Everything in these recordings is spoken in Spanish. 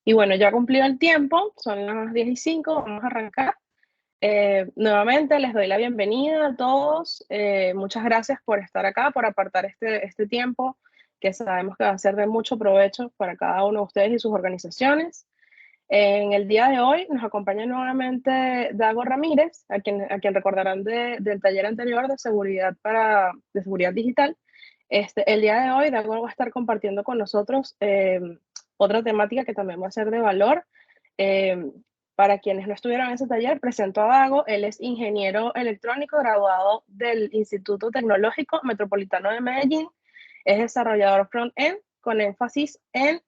Y bueno, ya cumplido el tiempo, son las 10:05, vamos a arrancar. Nuevamente les doy la bienvenida a todos. Muchas gracias por estar acá, por apartar este tiempo que sabemos que va a ser de mucho provecho para cada uno de ustedes y sus organizaciones. En el día de hoy nos acompaña nuevamente Dago Ramírez, a quien recordarán del taller anterior de seguridad digital. El día de hoy Dago va a estar compartiendo con nosotros otra temática que también va a ser de valor. Eh, para quienes no estuvieron en ese taller, presento a Dago. Él es ingeniero electrónico graduado del Instituto Tecnológico Metropolitano de Medellín. Es desarrollador front-end con énfasis en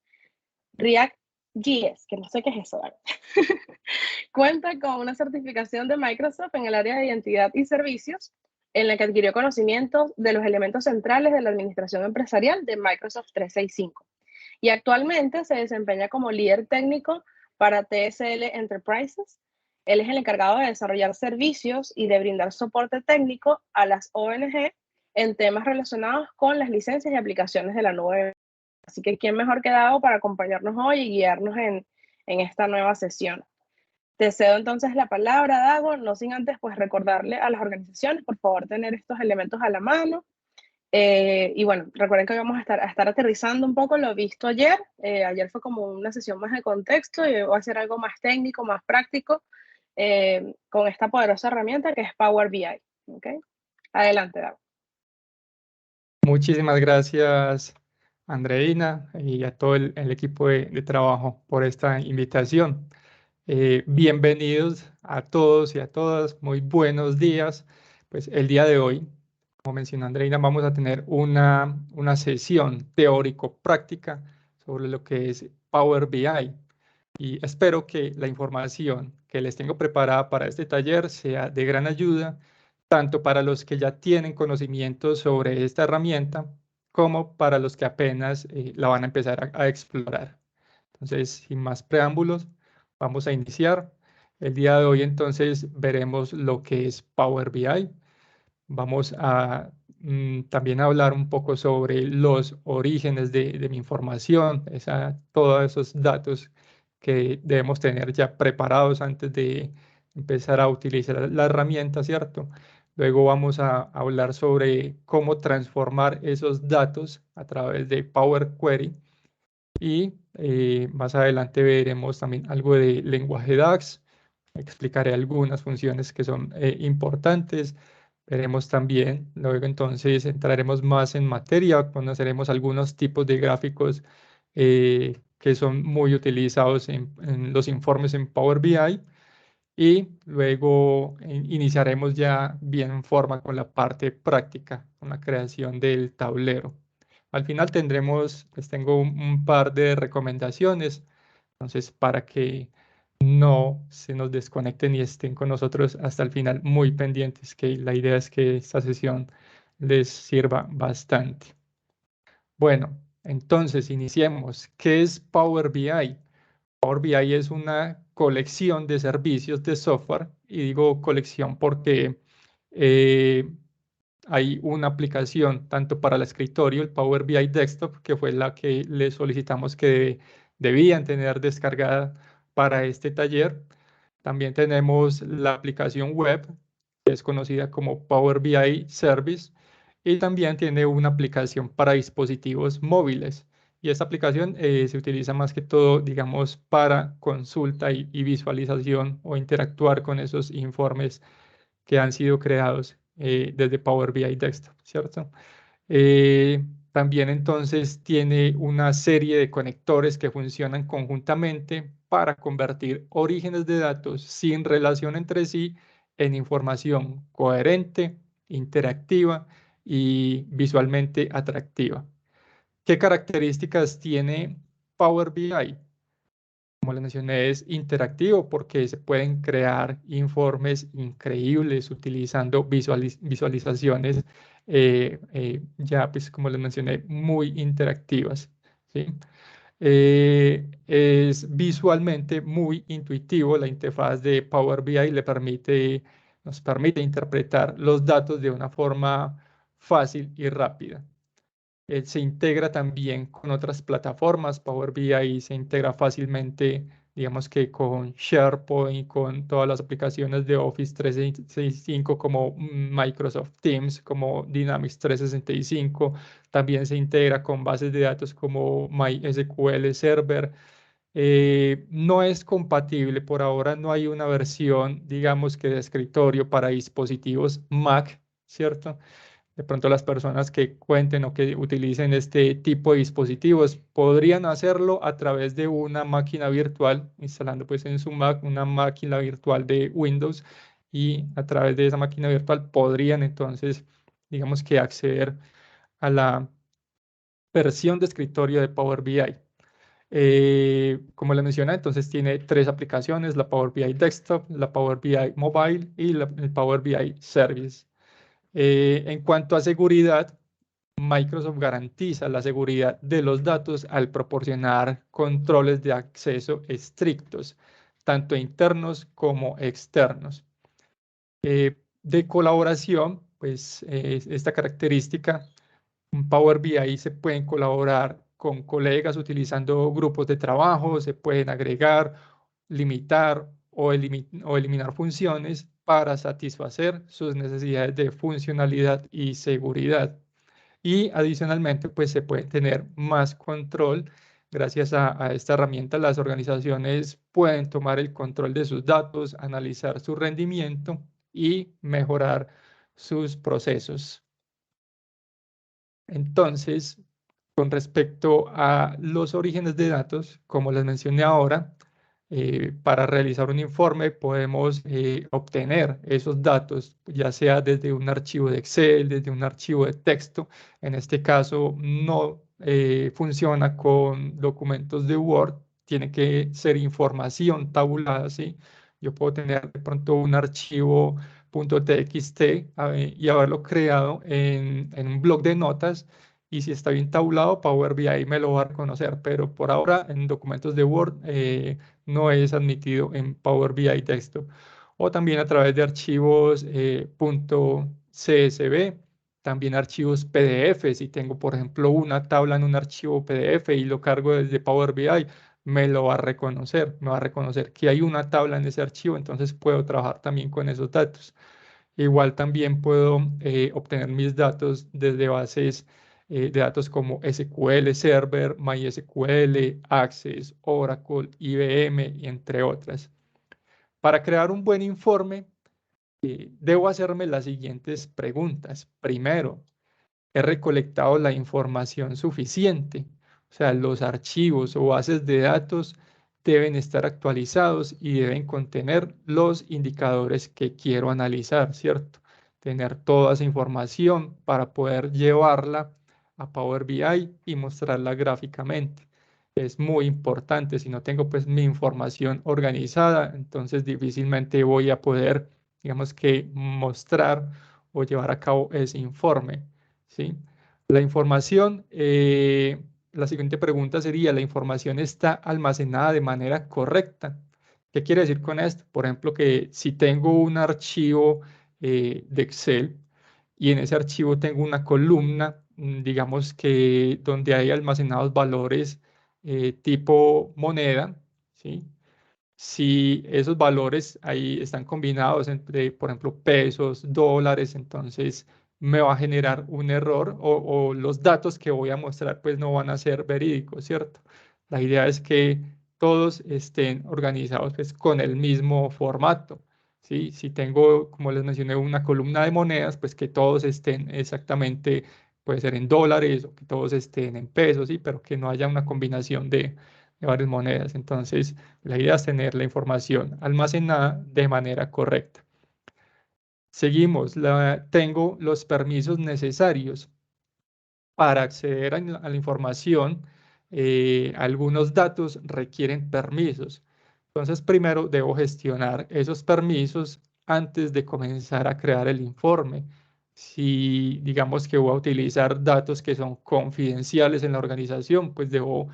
React.js, que no sé qué es eso, ¿verdad? Cuenta con una certificación de Microsoft en el área de identidad y servicios, en la que adquirió conocimientos de los elementos centrales de la administración empresarial de Microsoft 365. Y actualmente se desempeña como líder técnico para TSL Enterprises. Él es el encargado de desarrollar servicios y de brindar soporte técnico a las ONG en temas relacionados con las licencias y aplicaciones de la nube. Así que, ¿quién mejor que Dago para acompañarnos hoy y guiarnos en esta nueva sesión? Te cedo entonces la palabra, Dago, no sin antes pues recordarle a las organizaciones, por favor, tener estos elementos a la mano. Y bueno, recuerden que vamos a estar aterrizando un poco lo visto ayer. Ayer fue como una sesión más de contexto y hoy va a ser algo más técnico, más práctico, con esta poderosa herramienta que es Power BI. ¿Okay? Adelante, Dago. Muchísimas gracias, Andreina, y a todo el equipo de trabajo por esta invitación. Bienvenidos a todos y a todas, muy buenos días. Pues el día de hoy, como mencionó Andreina, vamos a tener una sesión teórico-práctica sobre lo que es Power BI. Y espero que la información que les tengo preparada para este taller sea de gran ayuda, tanto para los que ya tienen conocimiento sobre esta herramienta, como para los que apenas la van a empezar a explorar. Entonces, sin más preámbulos, vamos a iniciar. El día de hoy, entonces, veremos lo que es Power BI. Vamos a también hablar un poco sobre los orígenes de mi información, todos esos datos que debemos tener ya preparados antes de empezar a utilizar la herramienta, ¿cierto? Luego vamos a hablar sobre cómo transformar esos datos a través de Power Query y más adelante veremos también algo de lenguaje DAX. Explicaré algunas funciones que son importantes. Veremos también, luego entonces entraremos más en materia, conoceremos algunos tipos de gráficos que son muy utilizados en los informes en Power BI y luego iniciaremos ya bien en forma con la parte práctica, con la creación del tablero. Al final les tengo un par de recomendaciones, entonces para que no se nos desconecten y estén con nosotros hasta el final muy pendientes, que la idea es que esta sesión les sirva bastante. Bueno, entonces iniciemos. ¿Qué es Power BI? Power BI es una colección de servicios de software, y digo colección porque eh, hay una aplicación tanto para el escritorio, el Power BI Desktop, que fue la que le solicitamos que debían tener descargada para este taller. También tenemos la aplicación web, que es conocida como Power BI Service, y también tiene una aplicación para dispositivos móviles. Y esta aplicación se utiliza más que todo, digamos, para consulta y visualización o interactuar con esos informes que han sido creados desde Power BI Desktop, ¿cierto? También entonces tiene una serie de conectores que funcionan conjuntamente para convertir orígenes de datos sin relación entre sí en información coherente, interactiva y visualmente atractiva. ¿Qué características tiene Power BI? Como les mencioné, es interactivo porque se pueden crear informes increíbles utilizando visualizaciones ya, pues como les mencioné, muy interactivas, ¿sí? Es visualmente muy intuitivo. La interfaz de Power BI nos permite interpretar los datos de una forma fácil y rápida. Se integra también con otras plataformas. Power BI se integra fácilmente, digamos que con SharePoint, con todas las aplicaciones de Office 365 como Microsoft Teams, como Dynamics 365. También se integra con bases de datos como MySQL Server. No es compatible, por ahora no hay una versión, digamos que de escritorio para dispositivos Mac, ¿cierto? De pronto las personas que cuenten o que utilicen este tipo de dispositivos podrían hacerlo a través de una máquina virtual, instalando pues en su Mac una máquina virtual de Windows, y a través de esa máquina virtual podrían entonces, digamos que acceder a la versión de escritorio de Power BI. Como le mencioné, entonces tiene tres aplicaciones: la Power BI Desktop, la Power BI Mobile y el Power BI Service. En cuanto a seguridad, Microsoft garantiza la seguridad de los datos al proporcionar controles de acceso estrictos, tanto internos como externos. De colaboración, pues esta característica, en Power BI se pueden colaborar con colegas utilizando grupos de trabajo, se pueden agregar, limitar o eliminar funciones para satisfacer sus necesidades de funcionalidad y seguridad. Y adicionalmente, pues se puede tener más control. Gracias a esta herramienta, las organizaciones pueden tomar el control de sus datos, analizar su rendimiento y mejorar sus procesos. Entonces, con respecto a los orígenes de datos, como les mencioné ahora, para realizar un informe podemos obtener esos datos, ya sea desde un archivo de Excel, desde un archivo de texto. En este caso no funciona con documentos de Word, tiene que ser información tabulada, ¿sí? Yo puedo tener de pronto un archivo .txt y haberlo creado en un bloc de notas, y si está bien tabulado, Power BI me lo va a reconocer, pero por ahora en documentos de Word no es admitido en Power BI Desktop. O también a través de archivos .csv, también archivos PDF. Si tengo, por ejemplo, una tabla en un archivo PDF y lo cargo desde Power BI, me lo va a reconocer, me va a reconocer que hay una tabla en ese archivo, entonces puedo trabajar también con esos datos. Igual también puedo obtener mis datos desde bases de datos como SQL Server, MySQL, Access, Oracle, IBM, y entre otras. Para crear un buen informe, debo hacerme las siguientes preguntas. Primero, he recolectado la información suficiente. O sea, los archivos o bases de datos deben estar actualizados y deben contener los indicadores que quiero analizar, ¿cierto? Tener toda esa información para poder llevarla a Power BI y mostrarla gráficamente. Es muy importante. Si no tengo pues mi información organizada, entonces difícilmente voy a poder, digamos que, mostrar o llevar a cabo ese informe, ¿sí? La información, la siguiente pregunta sería: ¿la información está almacenada de manera correcta? ¿Qué quiere decir con esto? Por ejemplo, que si tengo un archivo de Excel y en ese archivo tengo una columna, digamos que donde hay almacenados valores tipo moneda, ¿sí? Si esos valores ahí están combinados entre, por ejemplo, pesos, dólares, entonces me va a generar un error, o los datos que voy a mostrar pues no van a ser verídicos, ¿cierto? La idea es que todos estén organizados pues con el mismo formato, ¿sí? Si tengo, como les mencioné, una columna de monedas, pues que todos estén exactamente, puede ser en dólares o que todos estén en pesos, ¿sí? Pero que no haya una combinación de varias monedas. Entonces, la idea es tener la información almacenada de manera correcta. Seguimos, tengo los permisos necesarios para acceder a la información. Algunos datos requieren permisos. Entonces, primero debo gestionar esos permisos antes de comenzar a crear el informe. Si digamos que voy a utilizar datos que son confidenciales en la organización, pues debo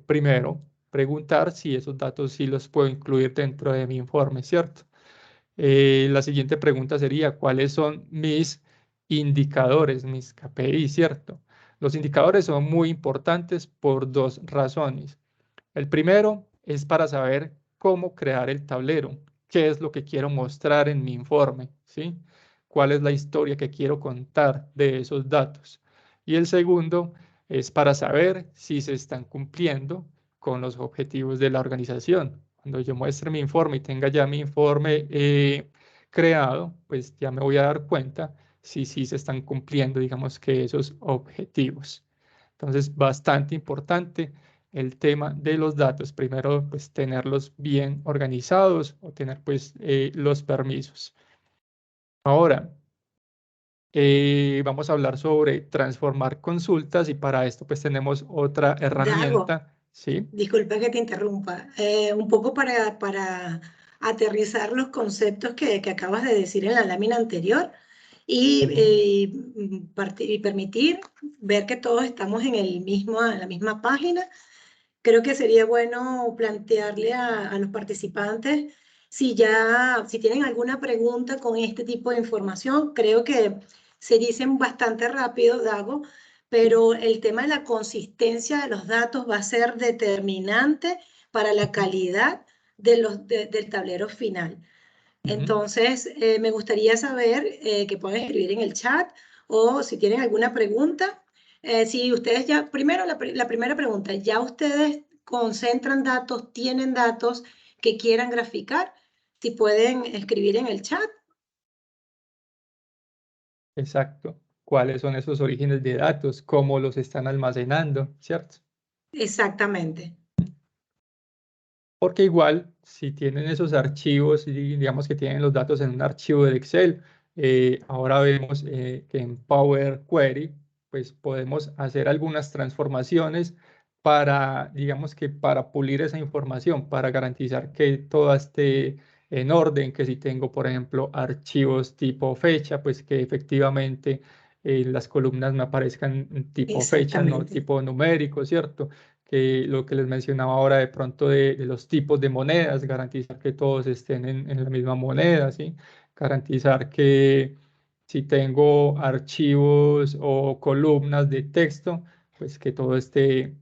primero preguntar si esos datos sí los puedo incluir dentro de mi informe, ¿cierto? La siguiente pregunta sería: ¿cuáles son mis indicadores, mis KPI, ¿cierto? Los indicadores son muy importantes por dos razones. El primero es para saber cómo crear el tablero, qué es lo que quiero mostrar en mi informe, ¿sí? ¿Cuál es la historia que quiero contar de esos datos? Y el segundo es para saber si se están cumpliendo con los objetivos de la organización. Cuando yo muestre mi informe y tenga ya mi informe creado, pues ya me voy a dar cuenta si sí se están cumpliendo, digamos que esos objetivos. Entonces, bastante importante el tema de los datos. Primero, pues tenerlos bien organizados o tener pues los permisos. Ahora, vamos a hablar sobre transformar consultas y para esto pues tenemos otra Dago, herramienta, ¿sí? disculpa que te interrumpa, un poco para aterrizar los conceptos que acabas de decir en la lámina anterior y permitir ver que todos estamos en en la misma página. Creo que sería bueno plantearle a los participantes si tienen alguna pregunta con este tipo de información. Creo que se dicen bastante rápido, Dago, pero el tema de la consistencia de los datos va a ser determinante para la calidad del tablero final. Entonces, me gustaría saber que pueden escribir en el chat o si tienen alguna pregunta. Si ustedes ya, primero la primera pregunta, ¿ya ustedes concentran datos, tienen datos que quieran graficar? Si pueden escribir en el chat. Exacto. ¿Cuáles son esos orígenes de datos? ¿Cómo los están almacenando? ¿Cierto? Exactamente. Porque igual, si tienen esos archivos y digamos que tienen los datos en un archivo de Excel, ahora vemos que en Power Query, pues podemos hacer algunas transformaciones para, digamos que para pulir esa información, para garantizar que todo esté en orden, que si tengo, por ejemplo, archivos tipo fecha, pues que efectivamente las columnas me aparezcan tipo fecha, no Exactamente. tipo numérico, ¿cierto? Que lo que les mencionaba ahora de pronto de los tipos de monedas, garantizar que todos estén en la misma moneda, ¿sí? Garantizar que si tengo archivos o columnas de texto, pues que todo esté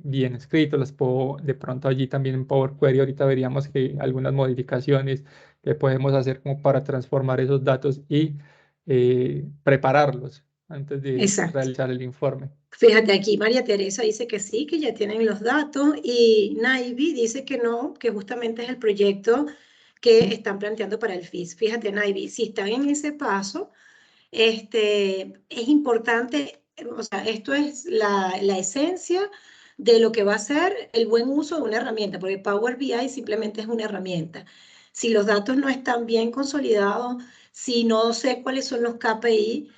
bien escrito. Las puedo de pronto allí también en Power Query. Ahorita veríamos que algunas modificaciones que podemos hacer como para transformar esos datos y prepararlos antes de Exacto. realizar el informe. Fíjate aquí, María Teresa dice que sí, que ya tienen los datos y Naivi dice que no, que justamente es el proyecto que están planteando para el FIS. Fíjate, Naivi, si están en ese paso, es importante, o sea, esto es la esencia de lo que va a ser el buen uso de una herramienta, porque Power BI simplemente es una herramienta. Si los datos no están bien consolidados, si no sé cuáles son los KPI,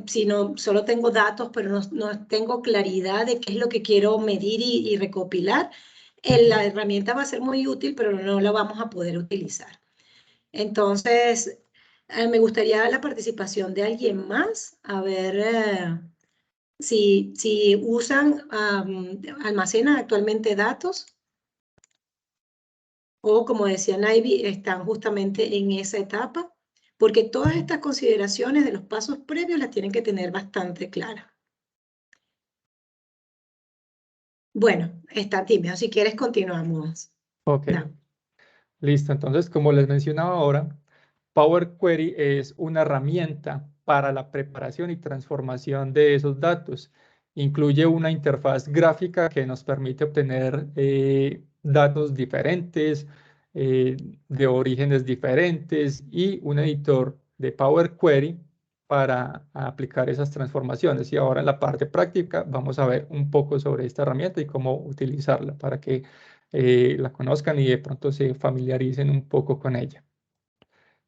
si no, solo tengo datos, pero no tengo claridad de qué es lo que quiero medir y recopilar, la herramienta va a ser muy útil, pero no la vamos a poder utilizar. Entonces, me gustaría la participación de alguien más, a ver si usan, almacenan actualmente datos o, como decía Naivi, están justamente en esa etapa, porque todas estas consideraciones de los pasos previos las tienen que tener bastante claras. Bueno, está tímido. Si quieres, continuamos. Ok, No. listo. Entonces, como les mencionaba ahora, Power Query es una herramienta para la preparación y transformación de esos datos. Incluye una interfaz gráfica que nos permite obtener datos diferentes, eh, de orígenes diferentes y un editor de Power Query para aplicar esas transformaciones. Y ahora en la parte práctica vamos a ver un poco sobre esta herramienta y cómo utilizarla para que la conozcan y de pronto se familiaricen un poco con ella.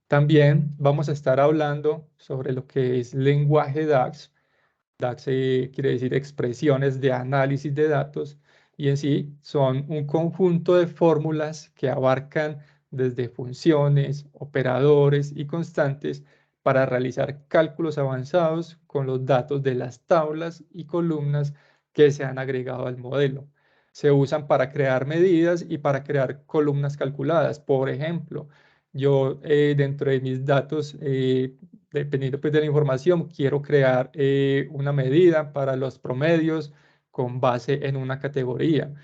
También vamos a estar hablando sobre lo que es lenguaje DAX. DAX quiere decir expresiones de análisis de datos y en sí son un conjunto de fórmulas que abarcan desde funciones, operadores y constantes para realizar cálculos avanzados con los datos de las tablas y columnas que se han agregado al modelo. Se usan para crear medidas y para crear columnas calculadas. Por ejemplo, yo dentro de mis datos dependiendo pues de la información, quiero crear una medida para los promedios con base en una categoría.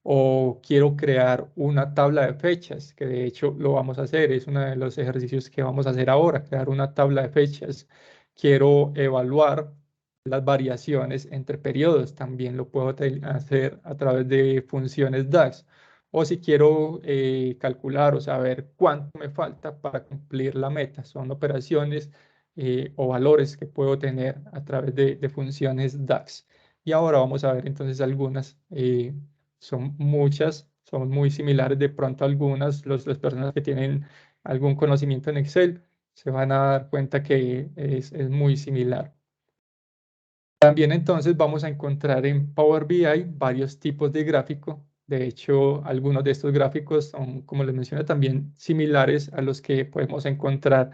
O quiero crear una tabla de fechas, que de hecho lo vamos a hacer, es uno de los ejercicios que vamos a hacer ahora, crear una tabla de fechas. Quiero evaluar las variaciones entre periodos, también lo puedo hacer a través de funciones DAX. O si quiero calcular o saber cuánto me falta para cumplir la meta, son operaciones o valores que puedo tener a través de funciones DAX. Y ahora vamos a ver entonces algunas, son muchas, son muy similares de pronto algunas, las personas que tienen algún conocimiento en Excel se van a dar cuenta que es muy similar. También entonces vamos a encontrar en Power BI varios tipos de gráfico. De hecho, algunos de estos gráficos son, como les mencioné, también similares a los que podemos encontrar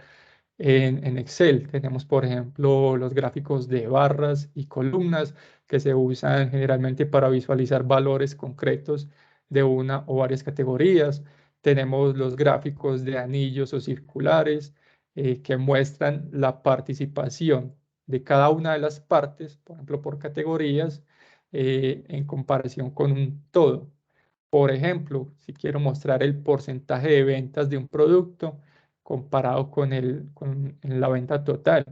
en Excel. Tenemos, por ejemplo, los gráficos de barras y columnas que se usan generalmente para visualizar valores concretos de una o varias categorías. Tenemos los gráficos de anillos o circulares que muestran la participación de cada una de las partes, por ejemplo, por categorías, en comparación con un todo. Por ejemplo, si quiero mostrar el porcentaje de ventas de un producto comparado con la venta total.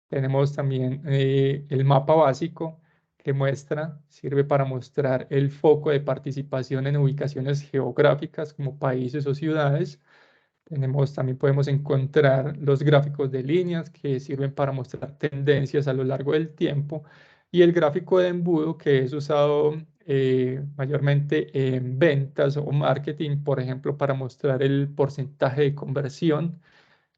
Tenemos también el mapa básico que sirve para mostrar el foco de participación en ubicaciones geográficas como países o ciudades. También podemos encontrar los gráficos de líneas que sirven para mostrar tendencias a lo largo del tiempo y el gráfico de embudo que es usado mayormente en ventas o marketing, por ejemplo, para mostrar el porcentaje de conversión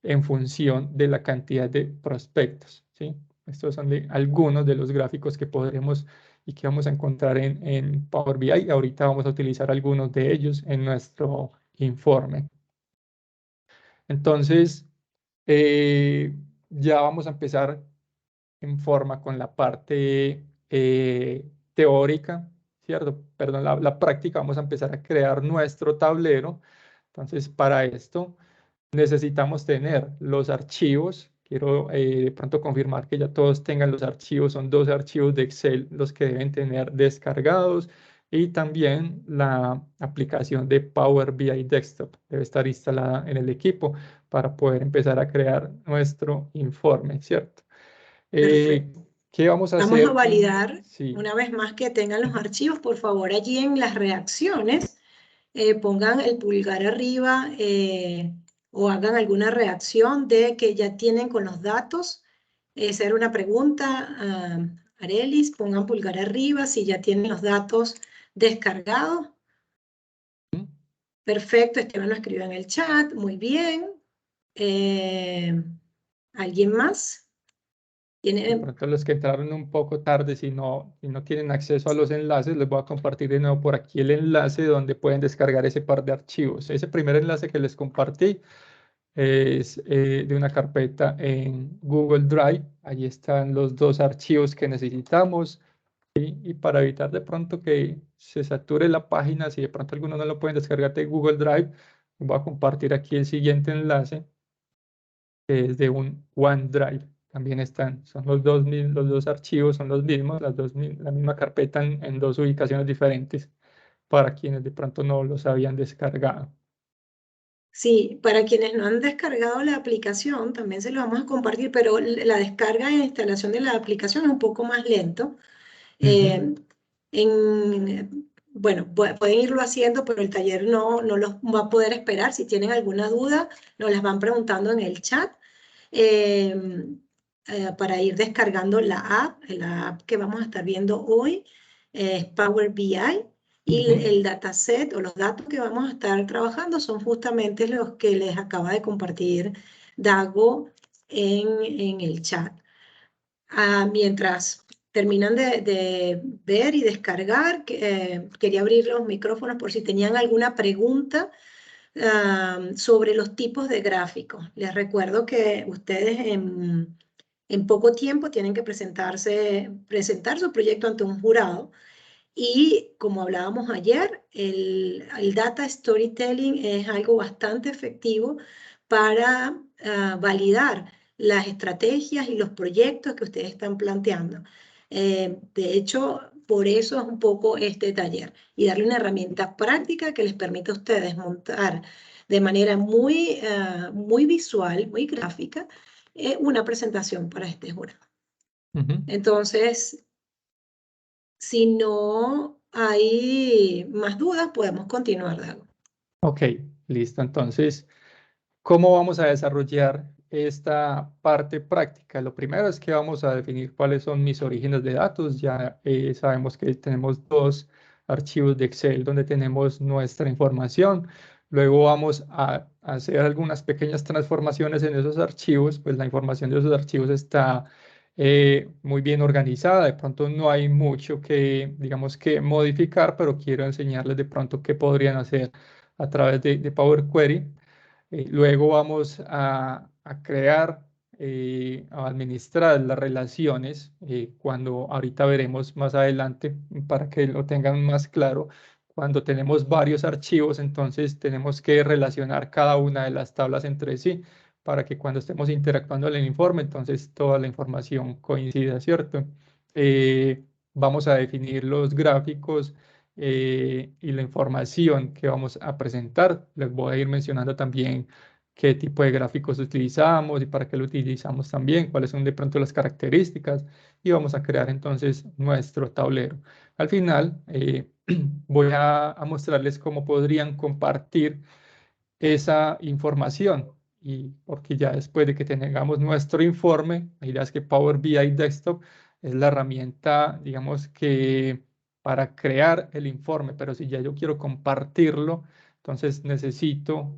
en función de la cantidad de prospectos, ¿sí? Estos son algunos de los gráficos que podremos y que vamos a encontrar en Power BI. Ahorita vamos a utilizar algunos de ellos en nuestro informe. Entonces, ya vamos a empezar en forma con la parte teórica, ¿cierto? Perdón, la práctica. Vamos a empezar a crear nuestro tablero. Entonces, para esto necesitamos tener los archivos. Quiero de pronto confirmar que ya todos tengan los archivos. Son 2 archivos de Excel los que deben tener descargados. Y también la aplicación de Power BI Desktop debe estar instalada en el equipo para poder empezar a crear nuestro informe, ¿cierto? Perfecto. ¿Qué vamos a Vamos hacer? a validar Sí. una vez más que tengan los archivos. Por favor, allí en las reacciones pongan el pulgar arriba o hagan alguna reacción de que ya tienen con los datos. Hacer una pregunta, Arelis, pongan pulgar arriba si ya tienen los datos descargados. Perfecto, Esteban lo escribió en el chat, muy bien. ¿Alguien más? De pronto los que entraron un poco tarde, si no tienen acceso a los enlaces, les voy a compartir de nuevo por aquí el enlace donde pueden descargar ese par de archivos. Ese primer enlace que les compartí es de una carpeta en Google Drive. Allí están los 2 archivos que necesitamos. Y para evitar de pronto que se sature la página, si de pronto algunos no lo pueden descargar de Google Drive, voy a compartir aquí el siguiente enlace, que es de un OneDrive. También son los dos archivos, son los mismos, la misma carpeta en 2 ubicaciones diferentes para quienes de pronto no los habían descargado. Sí, para quienes no han descargado la aplicación, también se lo vamos a compartir, pero la descarga e instalación de la aplicación es un poco más lento. Bueno, pueden irlo haciendo, pero el taller no los va a poder esperar. Si tienen alguna duda, nos las van preguntando en el chat para ir descargando la app que vamos a estar viendo hoy, es Power BI. Y el dataset o los datos que vamos a estar trabajando son justamente los que les acaba de compartir Dago en el chat. Mientras terminan de ver y descargar, quería abrir los micrófonos por si tenían alguna pregunta sobre los tipos de gráficos. Les recuerdo que ustedes en poco tiempo tienen que presentar su proyecto ante un jurado. Y como hablábamos ayer, el data storytelling es algo bastante efectivo para validar las estrategias y los proyectos que ustedes están planteando. De hecho, por eso es un poco este taller y darle una herramienta práctica que les permita a ustedes montar de manera muy, muy visual, muy gráfica, una presentación para este jurado. Entonces, si no hay más dudas, podemos continuar, Dago. Ok, listo. Entonces, ¿cómo vamos a desarrollar esta parte práctica? Lo primero es que vamos a definir cuáles son mis orígenes de datos. Ya sabemos que tenemos dos archivos de Excel donde tenemos nuestra información. Luego vamos a hacer algunas pequeñas transformaciones en esos archivos, pues la información de esos archivos está muy bien organizada. De pronto no hay mucho que, digamos, que modificar, pero quiero enseñarles de pronto qué podrían hacer a través de Power Query. Luego vamos a crear, a administrar las relaciones, cuando ahorita veremos más adelante para que lo tengan más claro. Cuando tenemos varios archivos, entonces tenemos que relacionar cada una de las tablas entre sí para que cuando estemos interactuando en el informe, entonces toda la información coincida, ¿cierto? Vamos a definir los gráficos y la información que vamos a presentar. Les voy a ir mencionando también qué tipo de gráficos utilizamos y para qué lo utilizamos también, cuáles son de pronto las características y vamos a crear entonces nuestro tablero. Al final voy a mostrarles cómo podrían compartir esa información y porque ya después de que tengamos nuestro informe, la idea es que Power BI Desktop es la herramienta, digamos que para crear el informe, pero si ya yo quiero compartirlo, entonces necesito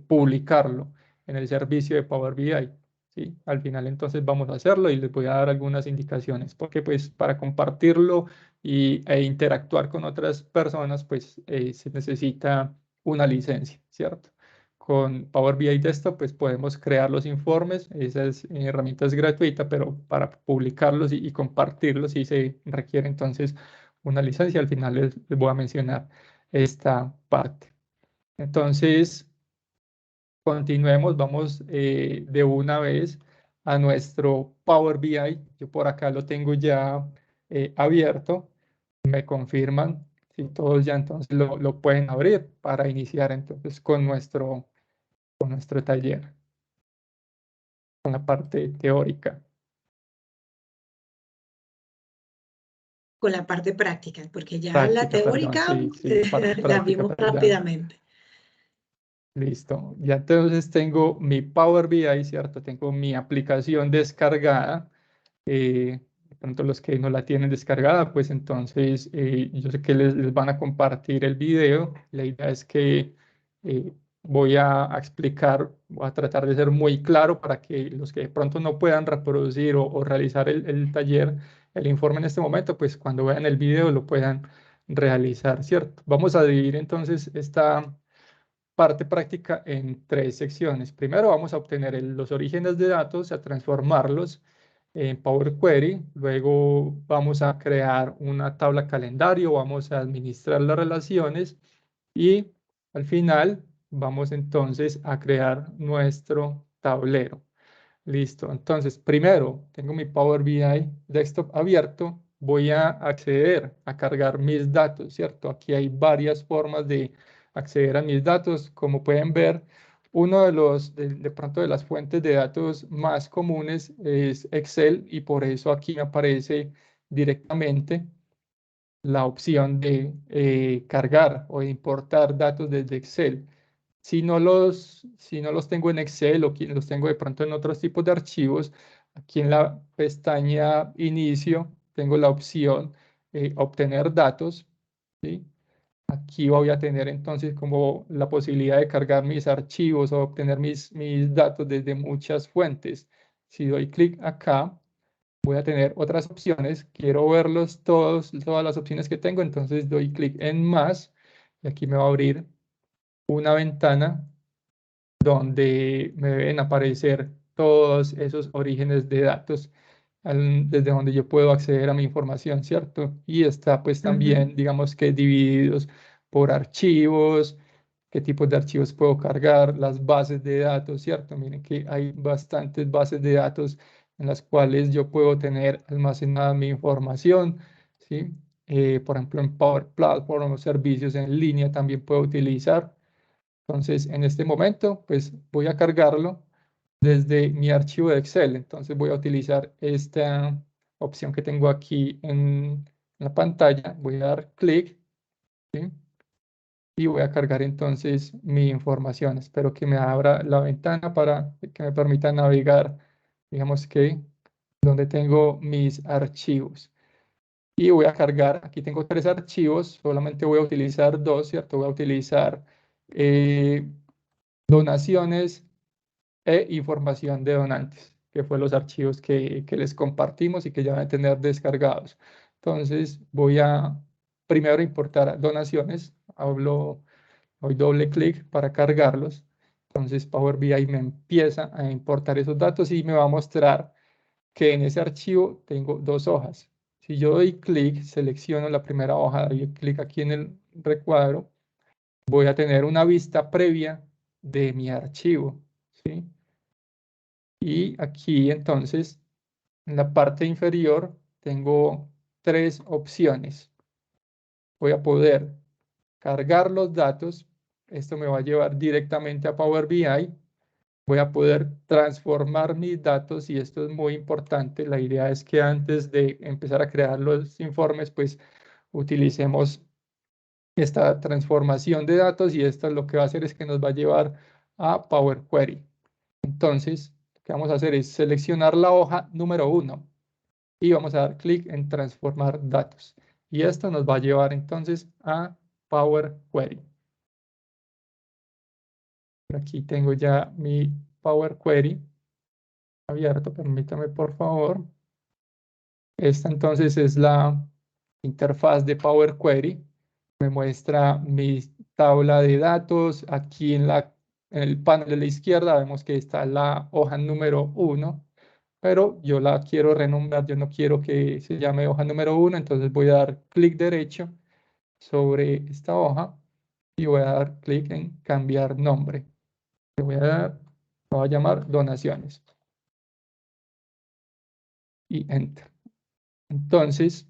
publicarlo en el servicio de Power BI. ¿Sí? Al final entonces vamos a hacerlo y les voy a dar algunas indicaciones, porque pues para compartirlo e interactuar con otras personas, pues se necesita una licencia, ¿cierto? Con Power BI Desktop, pues podemos crear los informes, esa herramienta es gratuita, pero para publicarlos y compartirlos sí se requiere entonces una licencia. Al final les voy a mencionar esta parte. Entonces, continuemos, vamos de una vez a nuestro Power BI. Yo por acá lo tengo ya abierto. Me confirman si todos ya entonces lo pueden abrir para iniciar entonces con nuestro taller, con la parte teórica. Con la parte práctica, porque ya la Práctica, perdón, teórica sí, parte la práctica, vimos perdón. rápidamente. Listo, ya entonces tengo mi Power BI, ¿cierto? Tengo mi aplicación descargada. De pronto los que no la tienen descargada, pues entonces yo sé que les van a compartir el video. La idea es que voy a explicar, voy a tratar de ser muy claro para que los que de pronto no puedan reproducir o realizar el taller, el informe en este momento, pues cuando vean el video lo puedan realizar, ¿cierto? Vamos a dividir entonces esta parte práctica en tres secciones. Primero vamos a obtener los orígenes de datos, a transformarlos en Power Query. Luego vamos a crear una tabla calendario, vamos a administrar las relaciones y al final vamos entonces a crear nuestro tablero. Listo. Entonces, primero tengo mi Power BI Desktop abierto. Voy a acceder a cargar mis datos, ¿cierto? Aquí hay varias formas de acceder a mis datos. Como pueden ver, uno de pronto de las fuentes de datos más comunes es Excel y por eso aquí me aparece directamente la opción de cargar o de importar datos desde Excel. Si no los tengo en Excel o los tengo de pronto en otros tipos de archivos, aquí en la pestaña Inicio tengo la opción Obtener datos, ¿sí? Aquí voy a tener entonces como la posibilidad de cargar mis archivos o obtener mis datos desde muchas fuentes. Si doy clic acá, voy a tener otras opciones. Quiero verlos todas las opciones que tengo, entonces doy clic en Más y aquí me va a abrir una ventana donde me deben aparecer todos esos orígenes de datos desde donde yo puedo acceder a mi información, ¿cierto? Y está pues también, digamos que divididos por archivos, qué tipos de archivos puedo cargar, las bases de datos, ¿cierto? Miren que hay bastantes bases de datos en las cuales yo puedo tener almacenada mi información, ¿sí? Por ejemplo, en Power Platform o servicios en línea también puedo utilizar. Entonces, en este momento, pues voy a cargarlo desde mi archivo de Excel. Entonces voy a utilizar esta opción que tengo aquí en la pantalla. Voy a dar clic, ¿sí? Y voy a cargar entonces mi información. Espero que me abra la ventana para que me permita navegar, digamos que, donde tengo mis archivos. Y voy a cargar, aquí tengo 3 archivos, solamente voy a utilizar 2, ¿cierto? Voy a utilizar donaciones e información de donantes, que fue los archivos que les compartimos y que ya van a tener descargados. Entonces voy a primero importar donaciones, doy doble clic para cargarlos. Entonces Power BI me empieza a importar esos datos y me va a mostrar que en ese archivo tengo 2 hojas. Si yo doy clic, selecciono la primera hoja, doy clic aquí en el recuadro, voy a tener una vista previa de mi archivo, ¿sí? Y aquí entonces, en la parte inferior, tengo 3 opciones. Voy a poder cargar los datos. Esto me va a llevar directamente a Power BI. Voy a poder transformar mis datos y esto es muy importante. La idea es que antes de empezar a crear los informes, pues utilicemos esta transformación de datos y esto lo que va a hacer es que nos va a llevar a Power Query. Entonces, lo que vamos a hacer es seleccionar la hoja número 1 y vamos a dar clic en transformar datos. Y esto nos va a llevar entonces a Power Query. Aquí tengo ya mi Power Query abierto, permítame por favor. Esta entonces es la interfaz de Power Query. Me muestra mi tabla de datos. Aquí en el panel de la izquierda vemos que está la hoja número 1, pero yo la quiero renombrar. Yo no quiero que se llame hoja número 1, entonces voy a dar clic derecho sobre esta hoja y voy a dar clic en cambiar nombre. Voy a llamar donaciones. Y enter. Entonces,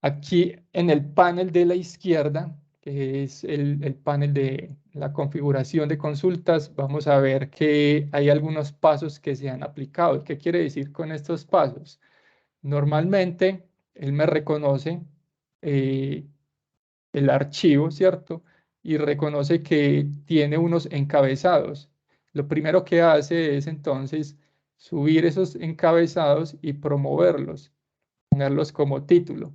aquí en el panel de la izquierda, que es el panel de la configuración de consultas, vamos a ver que hay algunos pasos que se han aplicado. ¿Qué quiere decir con estos pasos? Normalmente, él me reconoce el archivo, ¿cierto? Y reconoce que tiene unos encabezados. Lo primero que hace es entonces subir esos encabezados y promoverlos, ponerlos como título.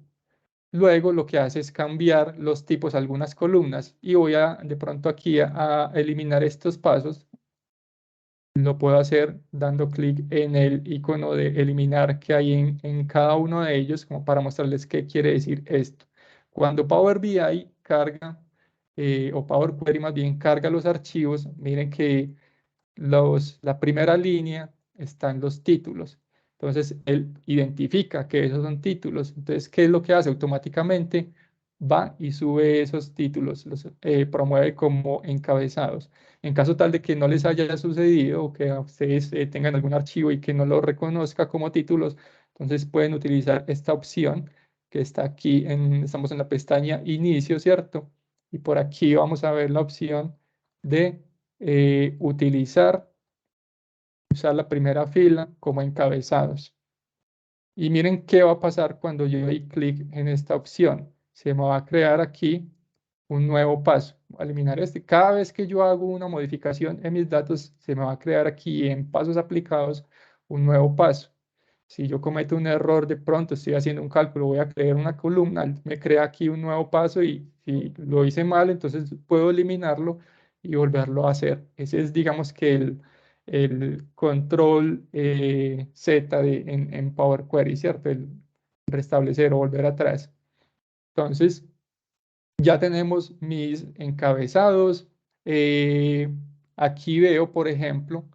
Luego lo que hace es cambiar los tipos a algunas columnas y voy de pronto aquí a eliminar estos pasos. Lo puedo hacer dando clic en el icono de eliminar que hay en cada uno de ellos, como para mostrarles qué quiere decir esto. Cuando Power BI carga, o Power Query más bien carga los archivos, miren que la primera línea están los títulos. Entonces, él identifica que esos son títulos. Entonces, ¿qué es lo que hace? Automáticamente va y sube esos títulos, los promueve como encabezados. En caso tal de que no les haya sucedido o que ustedes tengan algún archivo y que no lo reconozca como títulos, entonces pueden utilizar esta opción que está aquí, estamos en la pestaña Inicio, ¿cierto? Y por aquí vamos a ver la opción de usar la primera fila como encabezados. Y miren qué va a pasar cuando yo doy clic en esta opción. Se me va a crear aquí un nuevo paso. Voy a eliminar este. Cada vez que yo hago una modificación en mis datos, se me va a crear aquí en pasos aplicados un nuevo paso. Si yo cometo un error, de pronto estoy haciendo un cálculo, voy a crear una columna, me crea aquí un nuevo paso y si lo hice mal, entonces puedo eliminarlo y volverlo a hacer. Ese es, digamos que el control Z en Power Query, ¿cierto? El restablecer o volver atrás. Entonces, ya tenemos mis encabezados. Aquí veo, por ejemplo,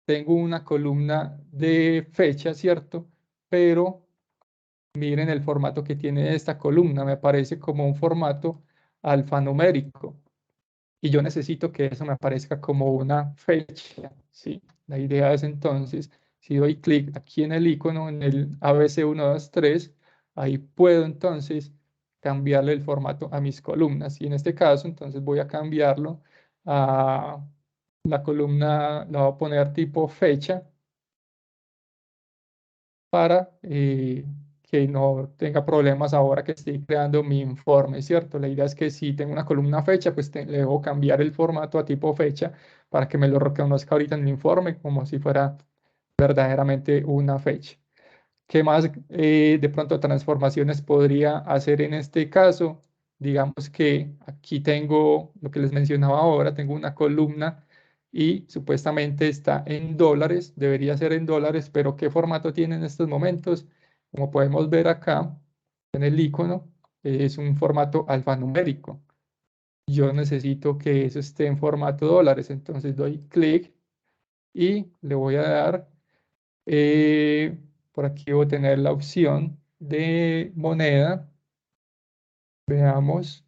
tengo una columna de fecha, ¿cierto? Pero miren el formato que tiene esta columna. Me parece como un formato alfanumérico. y yo necesito que eso me aparezca como una fecha, ¿sí? La idea es entonces, si doy clic aquí en el icono, en el ABC123, ahí puedo entonces cambiarle el formato a mis columnas. Y en este caso, entonces voy a cambiarlo a la columna, la voy a poner tipo fecha para que no tenga problemas ahora que estoy creando mi informe, ¿cierto? La idea es que si tengo una columna fecha, pues le debo cambiar el formato a tipo fecha para que me lo reconozca ahorita en el informe como si fuera verdaderamente una fecha. ¿Qué más de pronto transformaciones podría hacer en este caso? Digamos que aquí tengo lo que les mencionaba ahora, tengo una columna y supuestamente está en dólares, debería ser en dólares, pero ¿qué formato tiene en estos momentos? Como podemos ver acá en el icono, es un formato alfanumérico. Yo necesito que eso esté en formato dólares, entonces doy clic y le voy a dar por aquí voy a tener la opción de moneda. Veamos.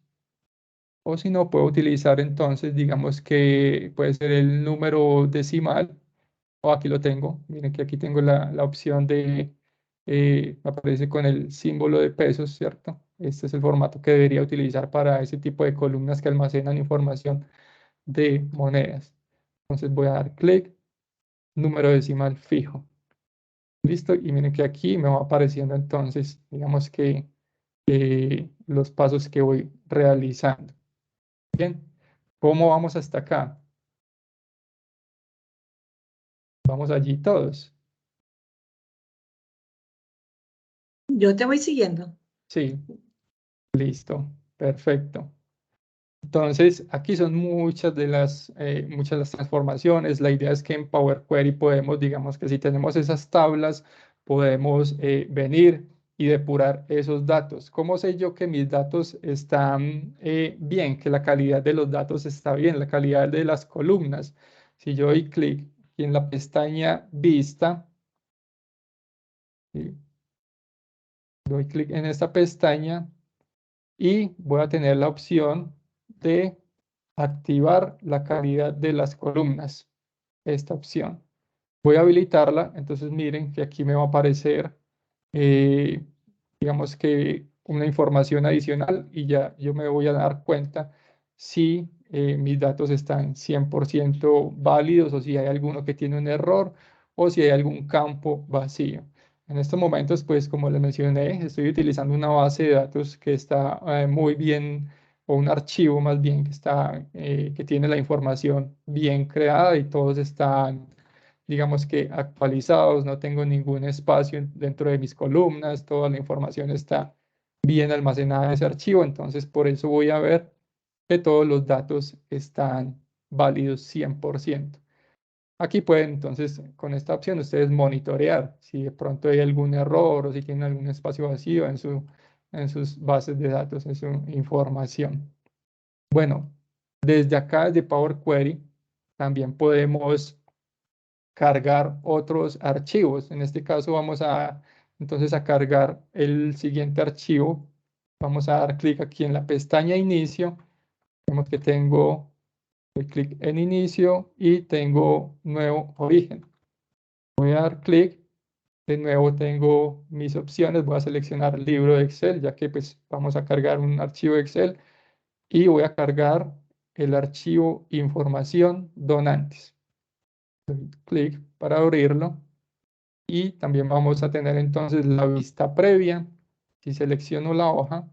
O si no, puedo utilizar entonces, digamos que puede ser el número decimal. O aquí lo tengo. Miren que aquí tengo la opción de, aparece con el símbolo de pesos, ¿cierto? Este es el formato que debería utilizar para ese tipo de columnas que almacenan información de monedas. Entonces voy a dar clic, número decimal fijo. Listo, y miren que aquí me va apareciendo entonces, digamos que los pasos que voy realizando. Bien, ¿cómo vamos hasta acá? Vamos allí todos. Yo te voy siguiendo. Sí, listo, perfecto. Entonces, aquí son muchas de las transformaciones. La idea es que en Power Query podemos, digamos que si tenemos esas tablas, podemos venir y depurar esos datos. ¿Cómo sé yo que mis datos están bien, que la calidad de los datos está bien, la calidad de las columnas? Si yo doy clic aquí en la pestaña Vista, ¿sí? Doy clic en esta pestaña y voy a tener la opción de activar la calidad de las columnas, esta opción. Voy a habilitarla, entonces miren que aquí me va a aparecer, eh, digamos que una información adicional y ya yo me voy a dar cuenta si mis datos están 100% válidos o si hay alguno que tiene un error o si hay algún campo vacío. En estos momentos, pues como les mencioné, estoy utilizando una base de datos que está muy bien, o un archivo más bien que está, que tiene la información bien creada y todos están, digamos que actualizados, no tengo ningún espacio dentro de mis columnas, toda la información está bien almacenada en ese archivo, entonces por eso voy a ver que todos los datos están válidos 100%. Aquí pueden entonces con esta opción ustedes monitorear si de pronto hay algún error o si tienen algún espacio vacío en sus bases de datos, en su información. Bueno, desde acá, desde Power Query, también podemos cargar otros archivos. En este caso vamos a entonces a cargar el siguiente archivo. Vamos a dar clic aquí en la pestaña Inicio. Vemos que tengo el clic en Inicio y tengo Nuevo Origen. Voy a dar clic. De nuevo tengo mis opciones. Voy a seleccionar Libro de Excel, ya que pues vamos a cargar un archivo de Excel. Y voy a cargar el archivo Información Donantes. Doy clic para abrirlo. Y también vamos a tener entonces la vista previa. Si selecciono la hoja,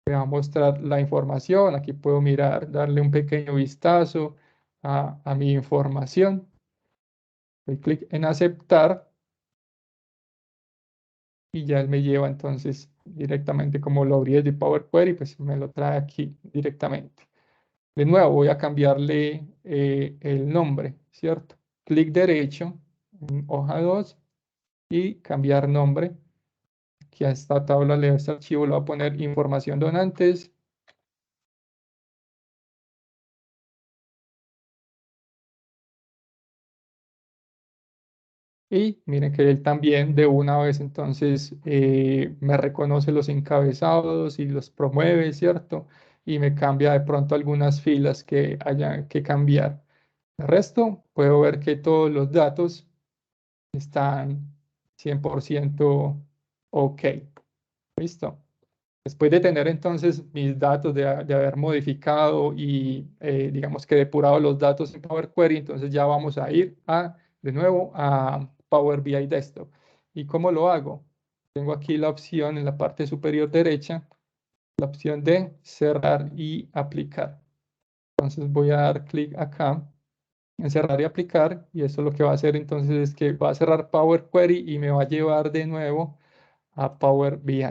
me va a mostrar la información. Aquí puedo mirar, darle un pequeño vistazo a mi información. Doy clic en aceptar y ya él me lleva entonces directamente, como lo abrí desde Power Query, pues me lo trae aquí directamente. De nuevo voy a cambiarle el nombre, ¿cierto? Clic derecho en hoja 2 y cambiar nombre. Aquí a esta tabla, a este archivo, le voy a poner información donantes. Y miren que él también de una vez entonces me reconoce los encabezados y los promueve, ¿cierto? y me cambia de pronto algunas filas que haya que cambiar. El resto, puedo ver que todos los datos están 100% ok. ¿Listo? Después de tener entonces mis datos, de haber modificado y digamos que depurado los datos en Power Query, entonces ya vamos a ir de nuevo a Power BI Desktop. ¿Y cómo lo hago? Tengo aquí la opción en la parte superior derecha, la opción de cerrar y aplicar. Entonces voy a dar clic acá en cerrar y aplicar, y esto lo que va a hacer entonces es que va a cerrar Power Query y me va a llevar de nuevo a Power BI.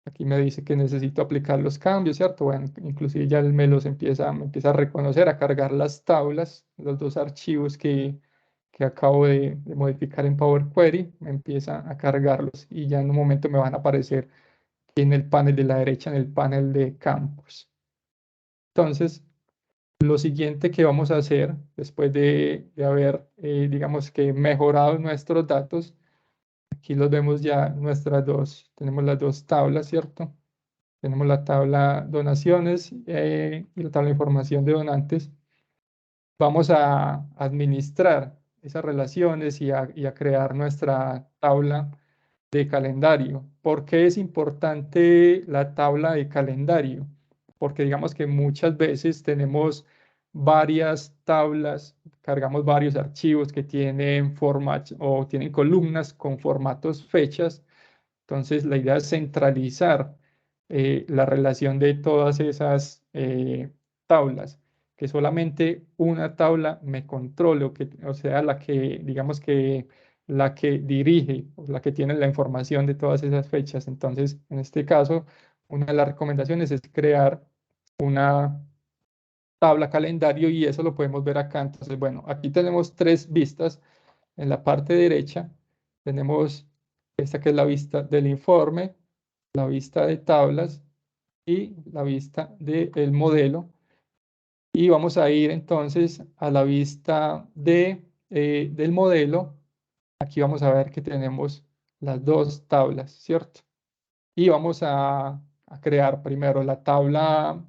Aquí me dice que necesito aplicar los cambios, ¿cierto? Bueno, inclusive ya me empieza a reconocer, a cargar las tablas, los dos archivos que acabo de modificar en Power Query, me empieza a cargarlos y ya en un momento me van a aparecer aquí en el panel de la derecha, en el panel de campos. Entonces, lo siguiente que vamos a hacer después de haber, digamos que mejorado nuestros datos, aquí los vemos ya tenemos las dos tablas, ¿cierto? Tenemos la tabla donaciones y la tabla información de donantes. Vamos a administrar esas relaciones y a crear nuestra tabla de calendario. ¿Por qué es importante la tabla de calendario? Porque digamos que muchas veces tenemos varias tablas, cargamos varios archivos que tienen formatos o tienen columnas con formatos fechas. Entonces la idea es centralizar la relación de todas esas tablas, que solamente una tabla me controle, o sea, la que, digamos que la que dirige, o la que tiene la información de todas esas fechas. Entonces, en este caso, una de las recomendaciones es crear una tabla calendario y eso lo podemos ver acá. Entonces, bueno, aquí tenemos tres vistas. En la parte derecha tenemos esta que es la vista del informe, la vista de tablas y la vista del modelo. Y vamos a ir entonces a la vista del modelo. Aquí vamos a ver que tenemos las dos tablas, ¿cierto? Y vamos a crear primero la tabla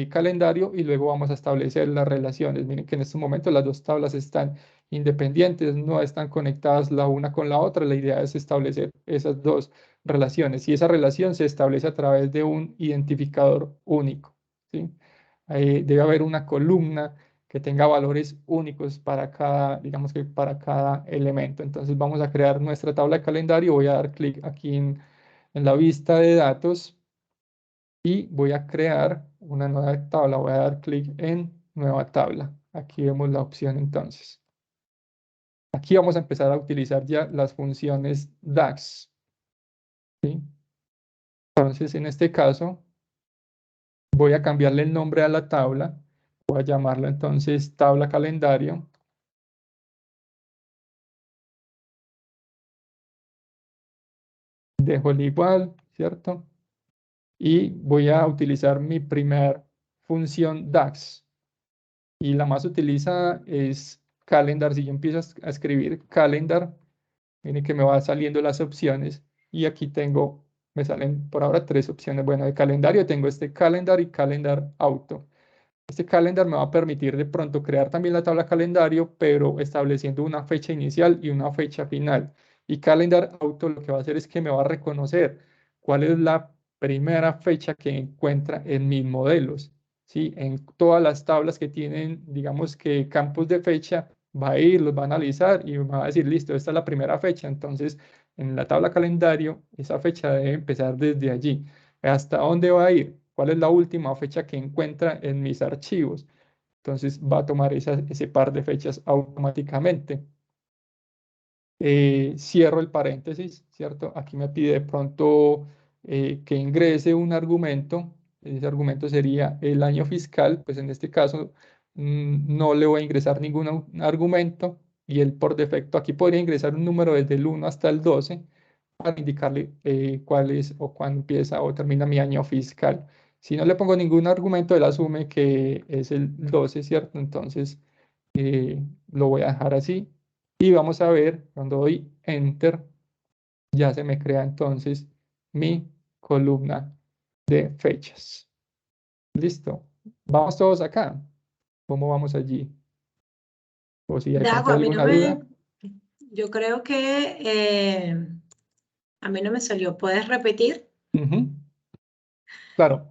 calendario y luego vamos a establecer las relaciones. Miren que en este momento las dos tablas están independientes, no están conectadas la una con la otra. La idea es establecer esas dos relaciones y esa relación se establece a través de un identificador único, ¿sí? Debe haber una columna que tenga valores únicos para cada, digamos que para cada elemento. Entonces vamos a crear nuestra tabla de calendario. Voy a dar clic aquí en la vista de datos y voy a crear una nueva tabla. Voy a dar clic en nueva tabla. Aquí vemos la opción entonces. Aquí vamos a empezar a utilizar ya las funciones DAX, ¿sí? Entonces, en este caso, voy a cambiarle el nombre a la tabla. Voy a llamarla entonces tabla calendario. Dejo el igual, ¿cierto? Y voy a utilizar mi primer función DAX. Y la más utilizada es calendar. Si yo empiezo a escribir calendar, miren que me va saliendo las opciones. Y aquí me salen por ahora tres opciones. Bueno, de calendario tengo este calendar y calendar auto. Este calendar me va a permitir de pronto crear también la tabla calendario, pero estableciendo una fecha inicial y una fecha final. Y calendar auto lo que va a hacer es que me va a reconocer cuál es la primera fecha que encuentra en mis modelos, ¿sí? En todas las tablas que tienen, digamos que campos de fecha, va a ir, los va a analizar y me va a decir, listo, esta es la primera fecha. Entonces, en la tabla calendario, esa fecha debe empezar desde allí. ¿Hasta dónde va a ir? ¿Cuál es la última fecha que encuentra en mis archivos? Entonces va a tomar ese par de fechas automáticamente. Cierro el paréntesis, ¿cierto? Aquí me pide de pronto que ingrese un argumento. Ese argumento sería el año fiscal. Pues en este caso no le voy a ingresar ningún argumento y él por defecto aquí podría ingresar un número desde el 1 hasta el 12 para indicarle cuál es o cuándo empieza o termina mi año fiscal. Si no le pongo ningún argumento, él asume que es el 12, ¿cierto? Entonces lo voy a dejar así. Y vamos a ver, cuando doy Enter, ya se me crea entonces mi columna de fechas. Listo. Vamos todos acá. ¿Cómo vamos allí? O si de Dago, pronto hay a mí no alguna duda. yo creo que a mí no me salió. ¿Puedes repetir? Ujú. Claro.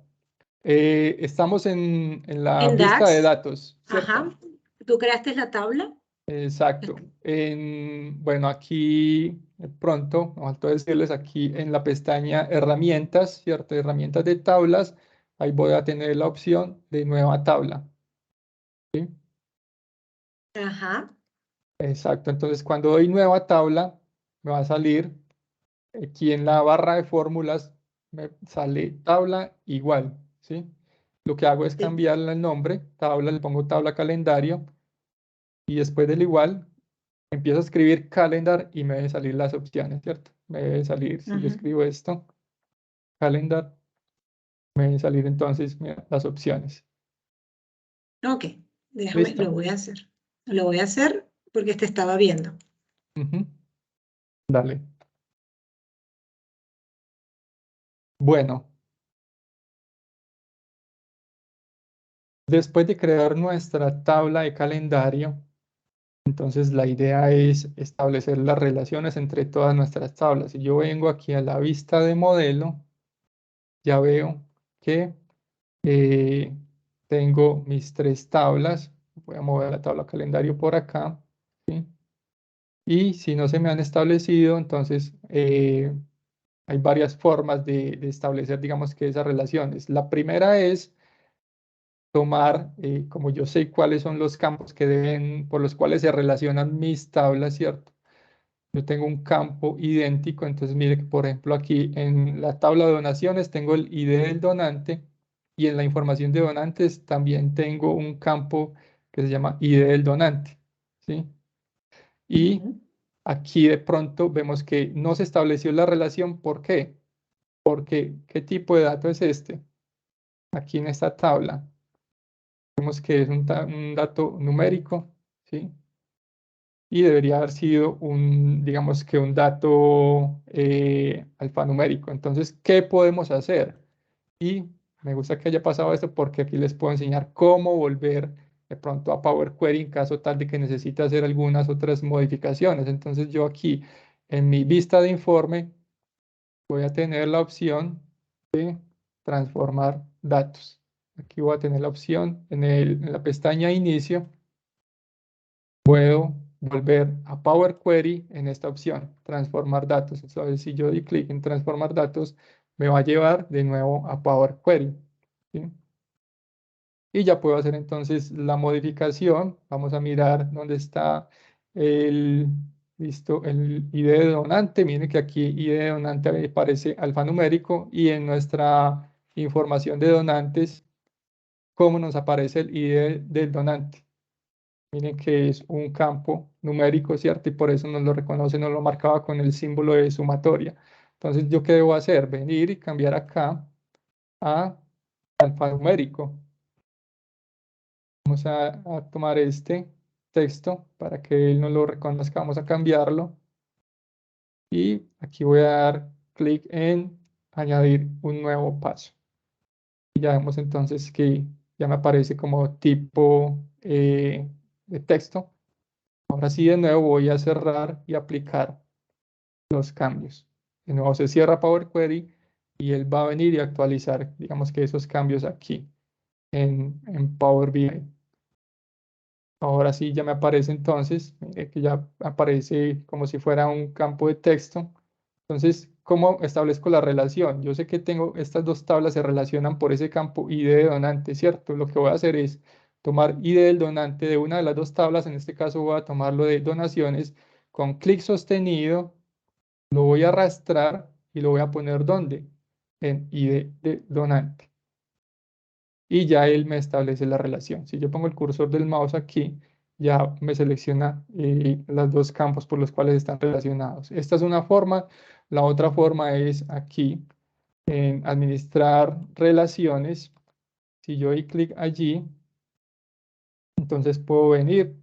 Estamos en la En vista de DAX. datos, ¿cierto? Ajá. ¿Tú creaste la tabla? Exacto. Bueno, aquí pronto, me faltó decirles aquí en la pestaña herramientas, ¿cierto? Herramientas de tablas, ahí voy a tener la opción de nueva tabla. ¿Sí? Ajá. Exacto. Entonces, cuando doy nueva tabla, me va a salir aquí en la barra de fórmulas, me sale tabla igual, ¿sí? Lo que hago es Sí. cambiarle el nombre, tabla, le pongo tabla calendario y después del igual empiezo a escribir calendar y me deben salir las opciones, ¿cierto? Me debe salir, si yo Ujú. escribo esto, calendar, me deben salir entonces mira, las opciones. Ok, déjame, lo ¿Listo? voy a hacer. Lo voy a hacer porque te estaba viendo. Ujú. Dale. Bueno, después de crear nuestra tabla de calendario, entonces la idea es establecer las relaciones entre todas nuestras tablas. Si yo vengo aquí a la vista de modelo, ya veo que eh, tengo mis tres tablas. Voy a mover la tabla calendario por acá, ¿sí? Y si no se me han establecido, entonces hay varias formas de establecer, digamos que esas relaciones. La primera es tomar, como yo sé cuáles son los campos que por los cuales se relacionan mis tablas, ¿cierto? Yo tengo un campo idéntico, entonces mire que por ejemplo aquí en la tabla de donaciones tengo el ID del donante y en la información de donantes también tengo un campo que se llama ID del donante, ¿sí? Y Ujú. aquí de pronto vemos que no se estableció la relación, ¿por qué? Porque ¿qué tipo de dato es este? Aquí en esta tabla vemos que es un dato numérico, ¿sí? Y debería haber sido digamos que un dato alfanumérico. Entonces, ¿qué podemos hacer? Y me gusta que haya pasado esto porque aquí les puedo enseñar cómo volver de pronto a Power Query en caso tal de que necesite hacer algunas otras modificaciones. Entonces, yo aquí en mi vista de informe voy a tener la opción de transformar datos. Aquí voy a tener la opción en la pestaña inicio. Puedo volver a Power Query en esta opción, transformar datos. Entonces, si yo doy clic en transformar datos, me va a llevar de nuevo a Power Query, ¿sí? Y ya puedo hacer entonces la modificación. Vamos a mirar dónde está listo, el ID de donante. Miren que aquí ID de donante aparece alfanumérico y en nuestra información de donantes, ¿cómo nos aparece el ID del donante? Miren que es un campo numérico, ¿cierto? Y por eso nos lo reconoce, nos lo marcaba con el símbolo de sumatoria. Entonces, ¿yo qué debo hacer? Venir y cambiar acá a alfanumérico. Vamos a tomar este texto para que él no lo reconozca. Vamos a cambiarlo. Y aquí voy a dar clic en añadir un nuevo paso. Y ya vemos entonces que ya me aparece como tipo de texto. Ahora sí, de nuevo voy a cerrar y aplicar los cambios. De nuevo se cierra Power Query y él va a venir y actualizar, digamos que esos cambios aquí en Power BI. Ahora sí ya me aparece entonces, mire que ya aparece como si fuera un campo de texto. Entonces, ¿cómo establezco la relación? Yo sé que tengo estas dos tablas se relacionan por ese campo ID de donante, ¿cierto? Lo que voy a hacer es tomar ID del donante de una de las dos tablas, en este caso voy a tomarlo de donaciones, con clic sostenido, lo voy a arrastrar y lo voy a poner ¿dónde? En ID de donante. Y ya él me establece la relación. Si yo pongo el cursor del mouse aquí, ya me selecciona los dos campos por los cuales están relacionados. Esta es una forma. La otra forma es aquí, en administrar relaciones. Si yo doy clic allí, entonces puedo venir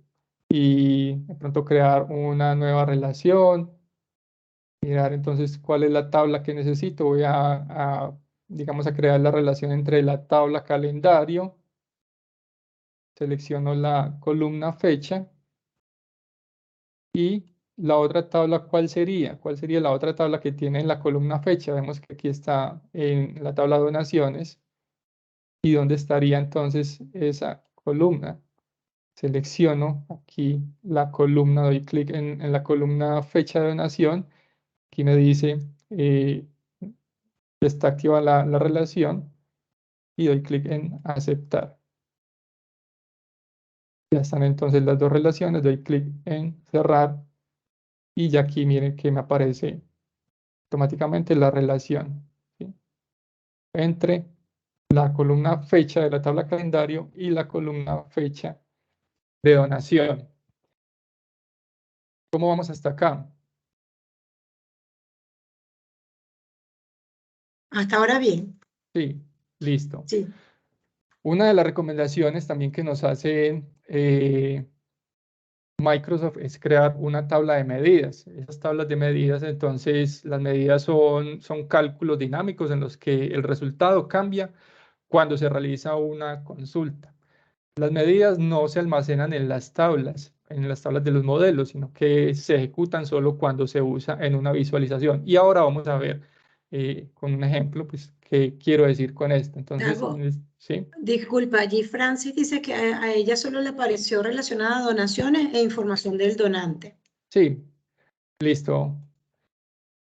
y de pronto crear una nueva relación. Mirar entonces cuál es la tabla que necesito. Voy a digamos, a crear la relación entre la tabla calendario. Selecciono la columna fecha. Y la otra tabla, ¿cuál sería? ¿Cuál sería la otra tabla que tiene en la columna fecha? Vemos que aquí está en la tabla donaciones. ¿Y dónde estaría entonces esa columna? Selecciono aquí la columna, doy clic en la columna fecha de donación. Aquí me dice está activa la relación y doy clic en aceptar. Ya están entonces las dos relaciones, doy clic en cerrar y ya aquí miren que me aparece automáticamente la relación, ¿sí?, entre la columna fecha de la tabla calendario y la columna fecha de donación. ¿Cómo vamos hasta acá? Hasta ahora bien. Sí, listo. Sí. Una de las recomendaciones también que nos hace Microsoft es crear una tabla de medidas. Esas tablas de medidas, entonces, las medidas son cálculos dinámicos en los que el resultado cambia cuando se realiza una consulta. Las medidas no se almacenan en las tablas de los modelos, sino que se ejecutan solo cuando se usa en una visualización. Y ahora vamos a ver con un ejemplo, pues, qué quiero decir con esto. Entonces, Gabo, ¿sí? disculpa, allí Francis dice que a ella solo le apareció relacionada a donaciones e información del donante. Sí, listo.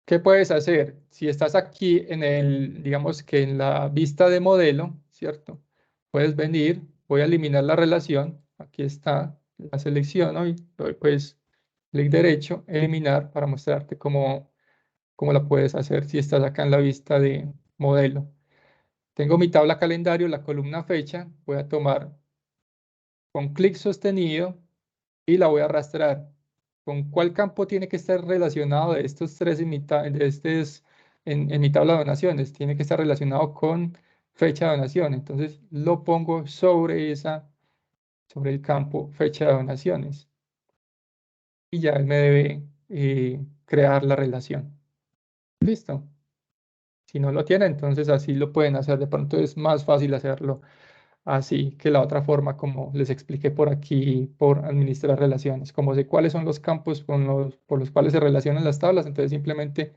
¿Qué puedes hacer? Si estás aquí digamos que en la vista de modelo, ¿cierto? Puedes venir, voy a eliminar la relación. Aquí está, la selecciono y doy pues clic derecho, eliminar para mostrarte cómo la puedes hacer si estás acá en la vista de modelo. Tengo mi tabla calendario, la columna fecha, voy a tomar con clic sostenido y la voy a arrastrar. ¿Con cuál campo tiene que estar relacionado de estos tres en mi tabla de donaciones? Tiene que estar relacionado con fecha de donación. Entonces lo pongo sobre el campo fecha de donaciones. Y ya él me debe crear la relación. Listo. Si no lo tiene, entonces así lo pueden hacer. De pronto es más fácil hacerlo así que la otra forma, como les expliqué por aquí, por administrar relaciones. Como sé cuáles son los campos por los cuales se relacionan las tablas, entonces simplemente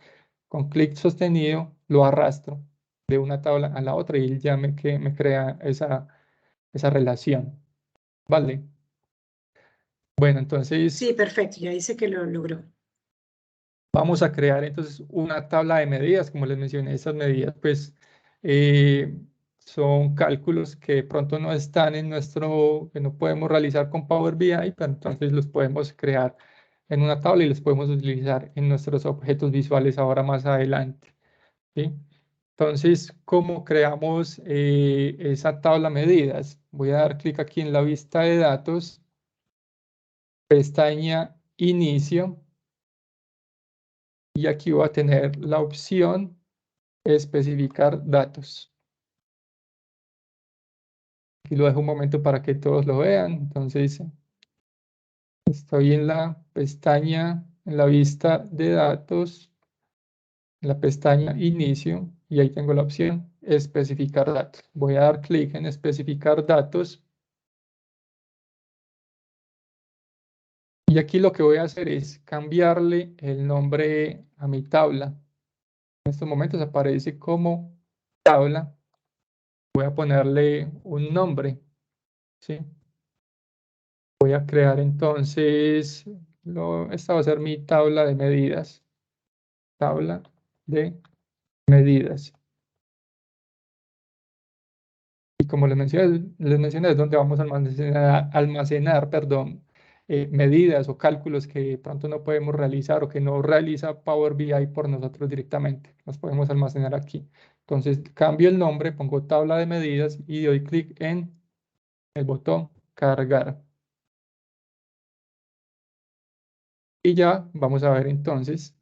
con clic sostenido lo arrastro de una tabla a la otra y él ya me crea esa relación. ¿Vale? Bueno, entonces Sí, perfecto, ya dice que lo logró. vamos a crear entonces una tabla de medidas. Como les mencioné, estas medidas pues son cálculos que de pronto no están que no podemos realizar con Power BI, pero entonces los podemos crear en una tabla y los podemos utilizar en nuestros objetos visuales ahora más adelante, ¿sí? Entonces, ¿cómo creamos esa tabla medidas? Voy a dar clic aquí en la vista de datos, pestaña inicio. Y aquí voy a tener la opción especificar datos. Aquí lo dejo un momento para que todos lo vean. Entonces, estoy en la pestaña, en la vista de datos, en la pestaña inicio, y ahí tengo la opción especificar datos. Voy a dar clic en especificar datos. Y aquí lo que voy a hacer es cambiarle el nombre a mi tabla. En estos momentos aparece como tabla. Voy a ponerle un nombre, ¿sí? Voy a crear entonces, esta va a ser mi tabla de medidas. Tabla de medidas. Y como les mencioné, es donde vamos a almacenar, perdón, medidas o cálculos que de pronto no podemos realizar o que no realiza Power BI por nosotros directamente. Los podemos almacenar aquí. Entonces cambio el nombre, pongo tabla de medidas y doy clic en el botón cargar. Y ya vamos a ver entonces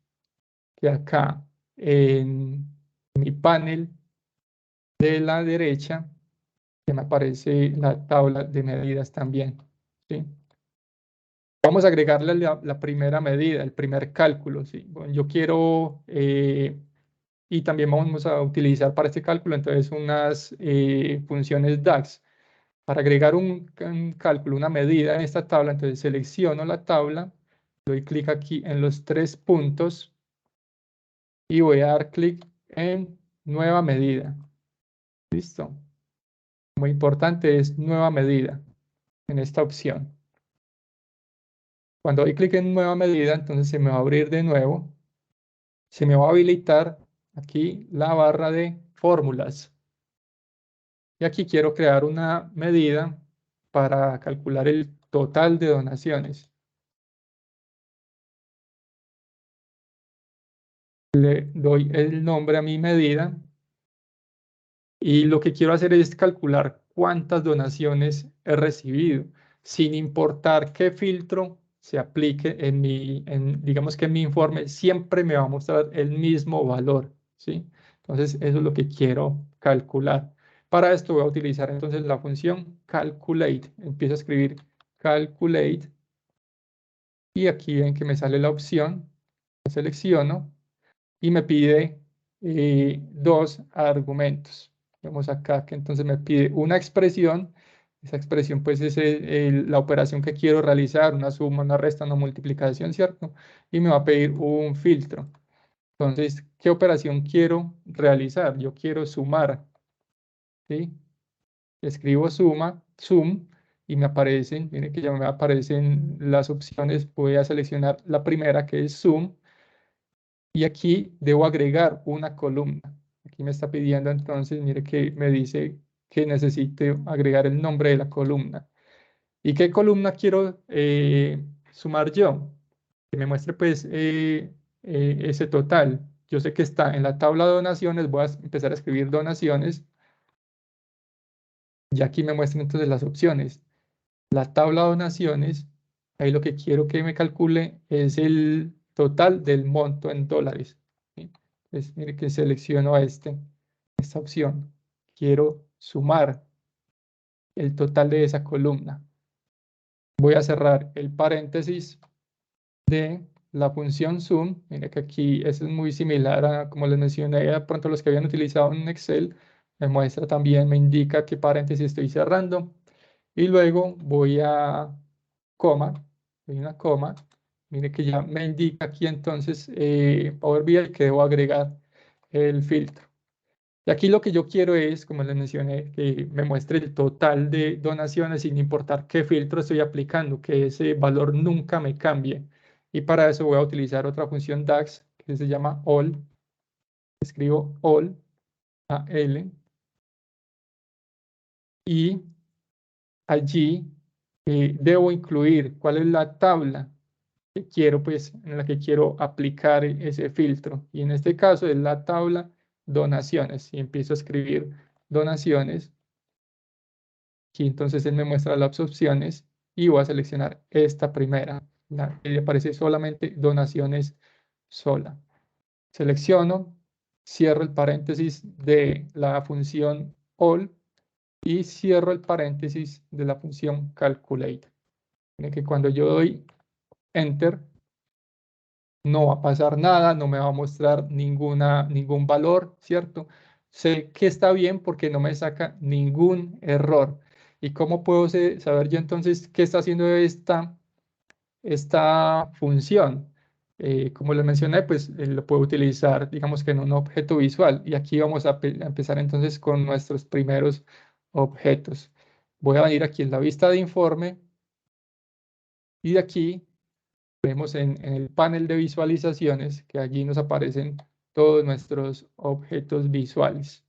que acá en mi panel de la derecha que me aparece la tabla de medidas también, ¿sí? Vamos a agregarle la primera medida, el primer cálculo, ¿sí? Bueno, yo quiero y también vamos a utilizar para este cálculo entonces unas funciones DAX. Para agregar un cálculo, una medida en esta tabla, entonces selecciono la tabla, doy clic aquí en los 3 puntos y voy a dar clic en nueva medida. Listo. Muy importante es nueva medida en esta opción. Cuando doy clic en nueva medida, entonces se me va a abrir de nuevo. Se me va a habilitar aquí la barra de fórmulas. Y aquí quiero crear una medida para calcular el total de donaciones. Le doy el nombre a mi medida y lo que quiero hacer es calcular cuántas donaciones he recibido, sin importar qué filtro se aplique digamos que en mi informe, siempre me va a mostrar el mismo valor, ¿sí? Entonces, eso es lo que quiero calcular. Para esto voy a utilizar entonces la función calculate. Empiezo a escribir calculate y aquí ven que me sale la opción, la selecciono y me pide 2 argumentos. Vemos acá que entonces me pide una expresión. Esa expresión pues es la operación que quiero realizar, una suma, una resta, una multiplicación, ¿cierto? Y me va a pedir un filtro. Entonces, ¿qué operación quiero realizar? Yo quiero sumar, ¿sí? Escribo sum, y me aparecen, miren que ya me aparecen las opciones. Voy a seleccionar la primera que es sum. Y aquí debo agregar una columna. Aquí me está pidiendo entonces, mire que me dice que necesito agregar el nombre de la columna. ¿Y qué columna quiero sumar yo? Que me muestre pues ese total. Yo sé que está en la tabla de donaciones, voy a empezar a escribir donaciones. Y aquí me muestran entonces las opciones. La tabla de donaciones, ahí lo que quiero que me calcule es el total del monto en dólares, ¿sí? Entonces, mire que selecciono esta opción. Quiero sumar el total de esa columna. Voy a cerrar el paréntesis de la función sum. Mire que aquí eso es muy similar a, como les mencioné, de pronto los que habían utilizado en Excel, me muestra también, me indica qué paréntesis estoy cerrando. Y luego voy a coma, doy una coma. Mire que ya me indica aquí entonces Power BI que debo agregar el filtro. Y aquí lo que yo quiero es, como les mencioné, que me muestre el total de donaciones sin importar qué filtro estoy aplicando, que ese valor nunca me cambie. Y para eso voy a utilizar otra función DAX que se llama all. Escribo all, A-L, y allí debo incluir cuál es la tabla que quiero, pues, en la que quiero aplicar ese filtro. Y en este caso es la tabla donaciones. Y empiezo a escribir donaciones. Aquí entonces él me muestra las opciones y voy a seleccionar esta primera. Le aparece solamente donaciones sola. Selecciono, cierro el paréntesis de la función all y cierro el paréntesis de la función calculate. Miren que cuando yo doy enter, no va a pasar nada, no me va a mostrar ningún valor, ¿cierto? Sé que está bien porque no me saca ningún error. ¿Y cómo puedo saber yo entonces qué está haciendo esta función? Como les mencioné, pues lo puedo utilizar, digamos que en un objeto visual. Y aquí vamos a empezar entonces con nuestros primeros objetos. Voy a venir aquí en la vista de informe y de aquí vemos en el panel de visualizaciones que allí nos aparecen todos nuestros objetos visuales.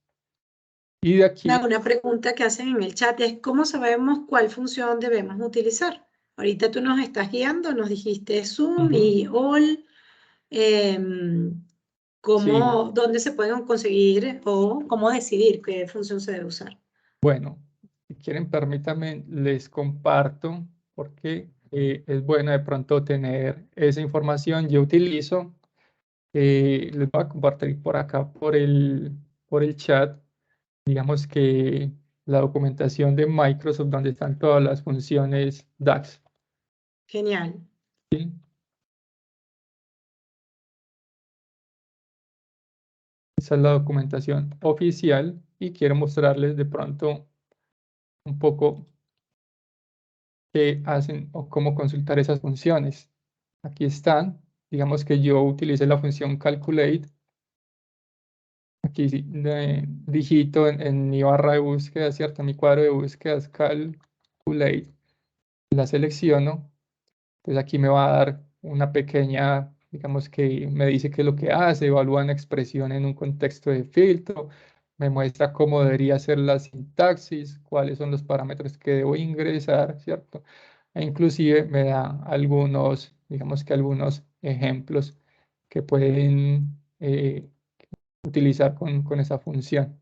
Y de aquí, Una pregunta que hacen en el chat es ¿cómo sabemos cuál función debemos utilizar? Ahorita tú nos estás guiando, nos dijiste Zoom y All. sí, ¿Dónde se pueden conseguir o cómo decidir qué función se debe usar? bueno, si quieren permítanme, les comparto porque es bueno de pronto tener esa información. Yo utilizo, les voy a compartir por acá por el chat, digamos que la documentación de Microsoft donde están todas las funciones DAX. Genial. ¿Sí? Esa es la documentación oficial y quiero mostrarles de pronto un poco qué hacen o cómo consultar esas funciones. Aquí están. Digamos que yo utilicé la función calculate. Aquí digito en mi barra de búsqueda, ¿cierto? En mi cuadro de búsquedas calculate. La selecciono. Entonces aquí me va a dar una pequeña, digamos que me dice qué es lo que hace, evalúa una expresión en un contexto de filtro, me muestra cómo debería ser la sintaxis, cuáles son los parámetros que debo ingresar, ¿cierto? E inclusive me da algunos, digamos que algunos ejemplos que pueden utilizar con esa función.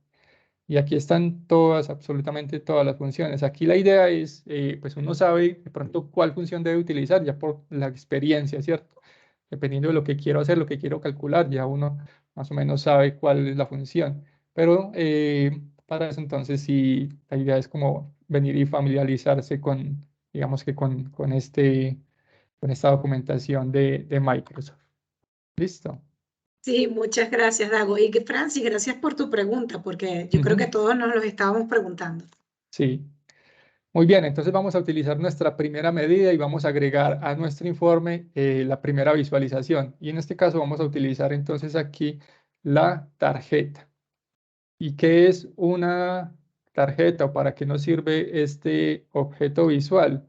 Y aquí están todas, absolutamente todas las funciones. Aquí la idea es, pues uno sabe de pronto cuál función debe utilizar ya por la experiencia, ¿cierto? Dependiendo de lo que quiero hacer, lo que quiero calcular, ya uno más o menos sabe cuál es la función. Pero para eso entonces sí, la idea es como venir y familiarizarse con, digamos que con esta documentación de Microsoft. ¿Listo? Sí, muchas gracias, Dago. Y que, Francis, gracias por tu pregunta, porque yo creo que Ujú. todos nos los estábamos preguntando. Sí. Muy bien, entonces vamos a utilizar nuestra primera medida y vamos a agregar a nuestro informe la primera visualización. Y en este caso vamos a utilizar entonces aquí la tarjeta. ¿Y qué es una tarjeta o para qué nos sirve este objeto visual?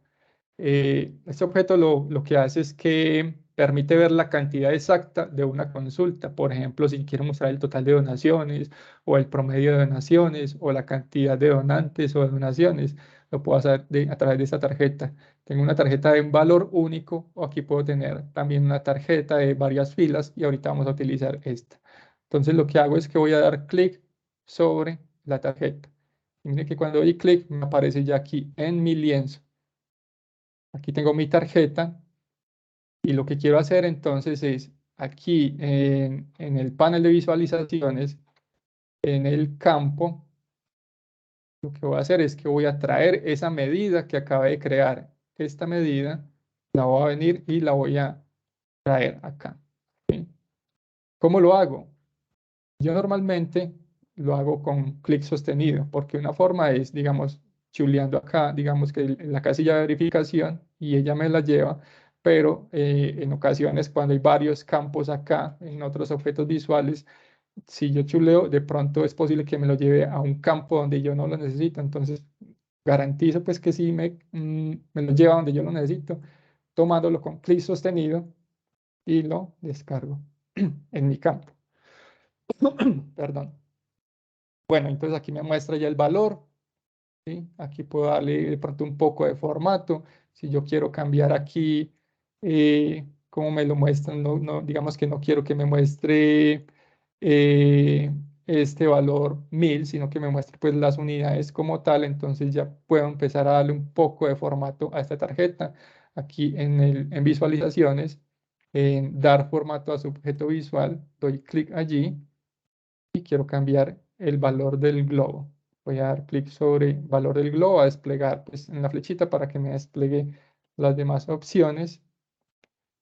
Este objeto lo que hace es que permite ver la cantidad exacta de una consulta. Por ejemplo, si quiero mostrar el total de donaciones o el promedio de donaciones o la cantidad de donantes o de donaciones, lo puedo hacer a través de esta tarjeta. Tengo una tarjeta de un valor único o aquí puedo tener también una tarjeta de varias filas y ahorita vamos a utilizar esta. Entonces lo que hago es que voy a dar clic sobre la tarjeta. Y mire que cuando doy clic me aparece ya aquí en mi lienzo. Aquí tengo mi tarjeta y lo que quiero hacer entonces es aquí en el panel de visualizaciones, en el campo, lo que voy a hacer es que voy a traer esa medida que acabé de crear. Esta medida la voy a venir y la voy a traer acá. ¿Sí? ¿Cómo lo hago? Yo normalmente lo hago con clic sostenido, porque una forma es, digamos, chuleando acá, digamos que en la casilla de verificación y ella me la lleva, pero en ocasiones cuando hay varios campos acá, en otros objetos visuales, si yo chuleo, de pronto es posible que me lo lleve a un campo donde yo no lo necesito, entonces garantizo pues que sí me lo lleva donde yo lo necesito, tomándolo con clic sostenido y lo descargo en mi campo. Perdón. Bueno, entonces aquí me muestra ya el valor, ¿sí? Aquí puedo darle de pronto un poco de formato. Si yo quiero cambiar aquí, como me lo muestran, digamos que no quiero que me muestre este valor 1000, sino que me muestre pues las unidades como tal, entonces ya puedo empezar a darle un poco de formato a esta tarjeta. Aquí en visualizaciones, en dar formato a su objeto visual, doy clic allí y quiero cambiar el valor del globo. Voy a dar clic sobre valor del globo, a desplegar pues, en la flechita para que me despliegue las demás opciones.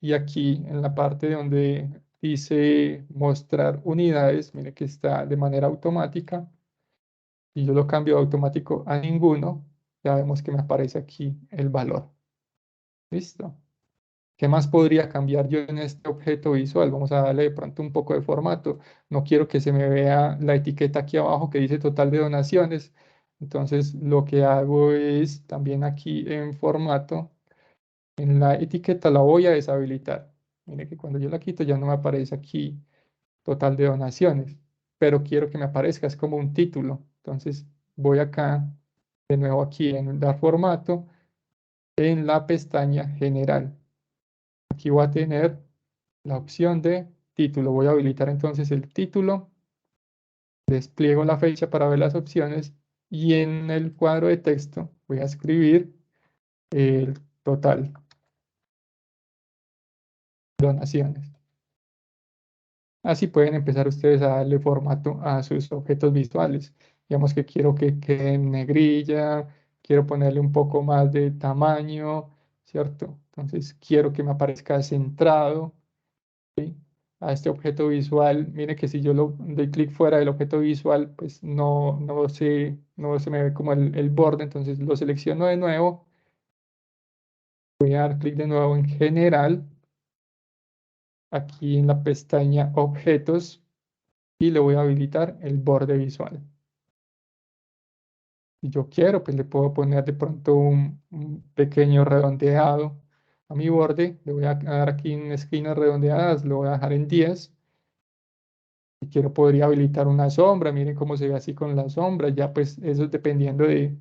Y aquí en la parte donde dice mostrar unidades, mire que está de manera automática. Y yo lo cambio de automático a ninguno. Ya vemos que me aparece aquí el valor. ¿Listo? ¿Qué más podría cambiar yo en este objeto visual? Vamos a darle de pronto un poco de formato. No quiero que se me vea la etiqueta aquí abajo que dice total de donaciones. Entonces lo que hago es también aquí en formato, en la etiqueta la voy a deshabilitar. Mire que cuando yo la quito ya no me aparece aquí total de donaciones, pero quiero que me aparezca, es como un título. Entonces voy acá, de nuevo aquí en dar formato, en la pestaña general. Aquí voy a tener la opción de título. Voy a habilitar entonces el título, despliego la fecha para ver las opciones y en el cuadro de texto voy a escribir el total de donaciones. Así pueden empezar ustedes a darle formato a sus objetos visuales. Digamos que quiero que quede en negrilla, quiero ponerle un poco más de tamaño, ¿cierto? Entonces quiero que me aparezca centrado, ¿sí? a este objeto visual. Mire que si yo lo doy clic fuera del objeto visual, pues no se me ve como el borde, entonces lo selecciono de nuevo. Voy a dar clic de nuevo en general, aquí en la pestaña objetos, y le voy a habilitar el borde visual. Si yo quiero, pues le puedo poner de pronto un pequeño redondeado a mi borde. Le voy a dar aquí en esquinas redondeadas, lo voy a dejar en 10. Si quiero, podría habilitar una sombra. Miren cómo se ve así con la sombra. Ya pues eso es dependiendo de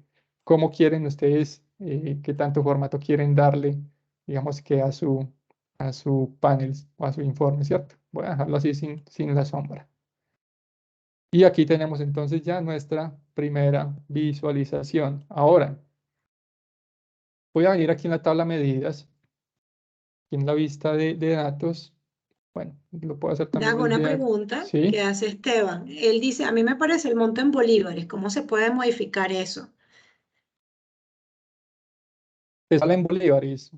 cómo quieren ustedes, qué tanto formato quieren darle, digamos que a su panel o a su informe, ¿cierto? Voy a dejarlo así sin la sombra. Y aquí tenemos entonces ya nuestra primera visualización. Ahora, voy a venir aquí en la tabla medidas, aquí en la vista de datos. Bueno, lo puedo hacer Te también hago una desde aquí. pregunta que Sí, hace Esteban. Él dice, a mí me parece el monto en bolívares. ¿Cómo se puede modificar eso? te sale en bolívares.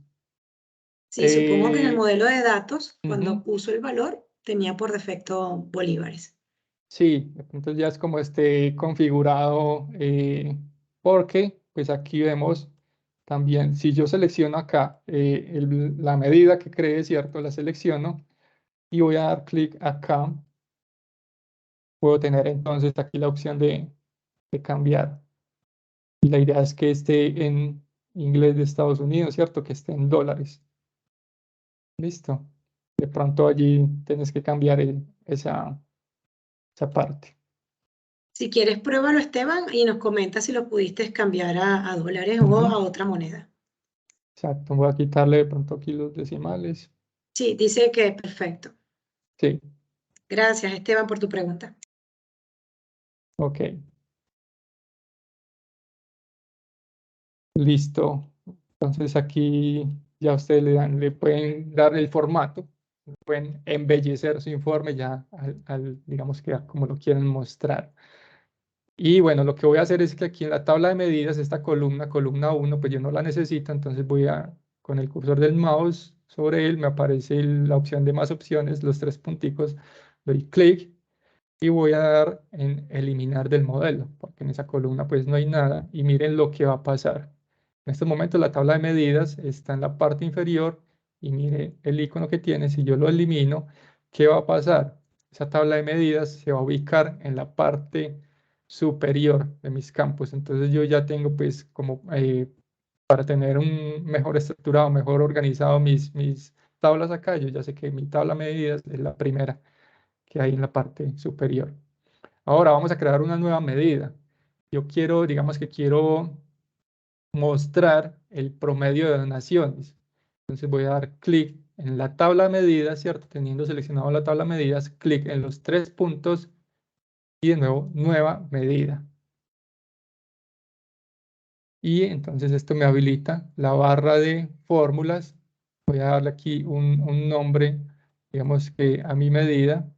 Sí, supongo que en el Eh, modelo de datos, ujú. cuando puso el valor, tenía por defecto bolívares. Sí, entonces ya es como esté configurado, porque pues aquí vemos también, si yo selecciono acá la medida que cree, ¿cierto? La selecciono y voy a dar clic acá, puedo tener entonces aquí la opción de cambiar. Y la idea es que esté en inglés de Estados Unidos, ¿cierto? Que esté en dólares. Listo. De pronto allí tienes que cambiar esa parte. Si quieres, pruébalo, Esteban, y nos comenta si lo pudiste cambiar a dólares o Ujú. a otra moneda. Exacto. Voy a quitarle de pronto aquí los decimales. Sí, dice que perfecto. Sí, Gracias, Esteban, por tu pregunta. ok. Listo. Entonces aquí ya ustedes le pueden dar el formato, pueden embellecer su informe ya digamos que como lo quieren mostrar. Y bueno, lo que voy a hacer es que aquí en la tabla de medidas, esta columna 1, pues yo no la necesito, entonces con el cursor del mouse sobre él, me aparece la opción de más opciones, los tres punticos, doy clic y voy a dar en eliminar del modelo, porque en esa columna pues no hay nada, y miren lo que va a pasar. En este momento la tabla de medidas está en la parte inferior, y mire el icono que tiene, si yo lo elimino, ¿qué va a pasar? Esa tabla de medidas se va a ubicar en la parte superior de mis campos. Entonces yo ya tengo pues como para tener un mejor estructurado, mejor organizado mis tablas acá, yo ya sé que mi tabla de medidas es la primera que hay en la parte superior. Ahora vamos a crear una nueva medida. Yo quiero, digamos que quiero mostrar el promedio de donaciones. Entonces voy a dar clic en la tabla de medidas, ¿cierto? Teniendo seleccionado la tabla de medidas, clic en los tres puntos y de nuevo, nueva medida. Y entonces esto me habilita la barra de fórmulas. Voy a darle aquí un nombre, digamos que a mi medida.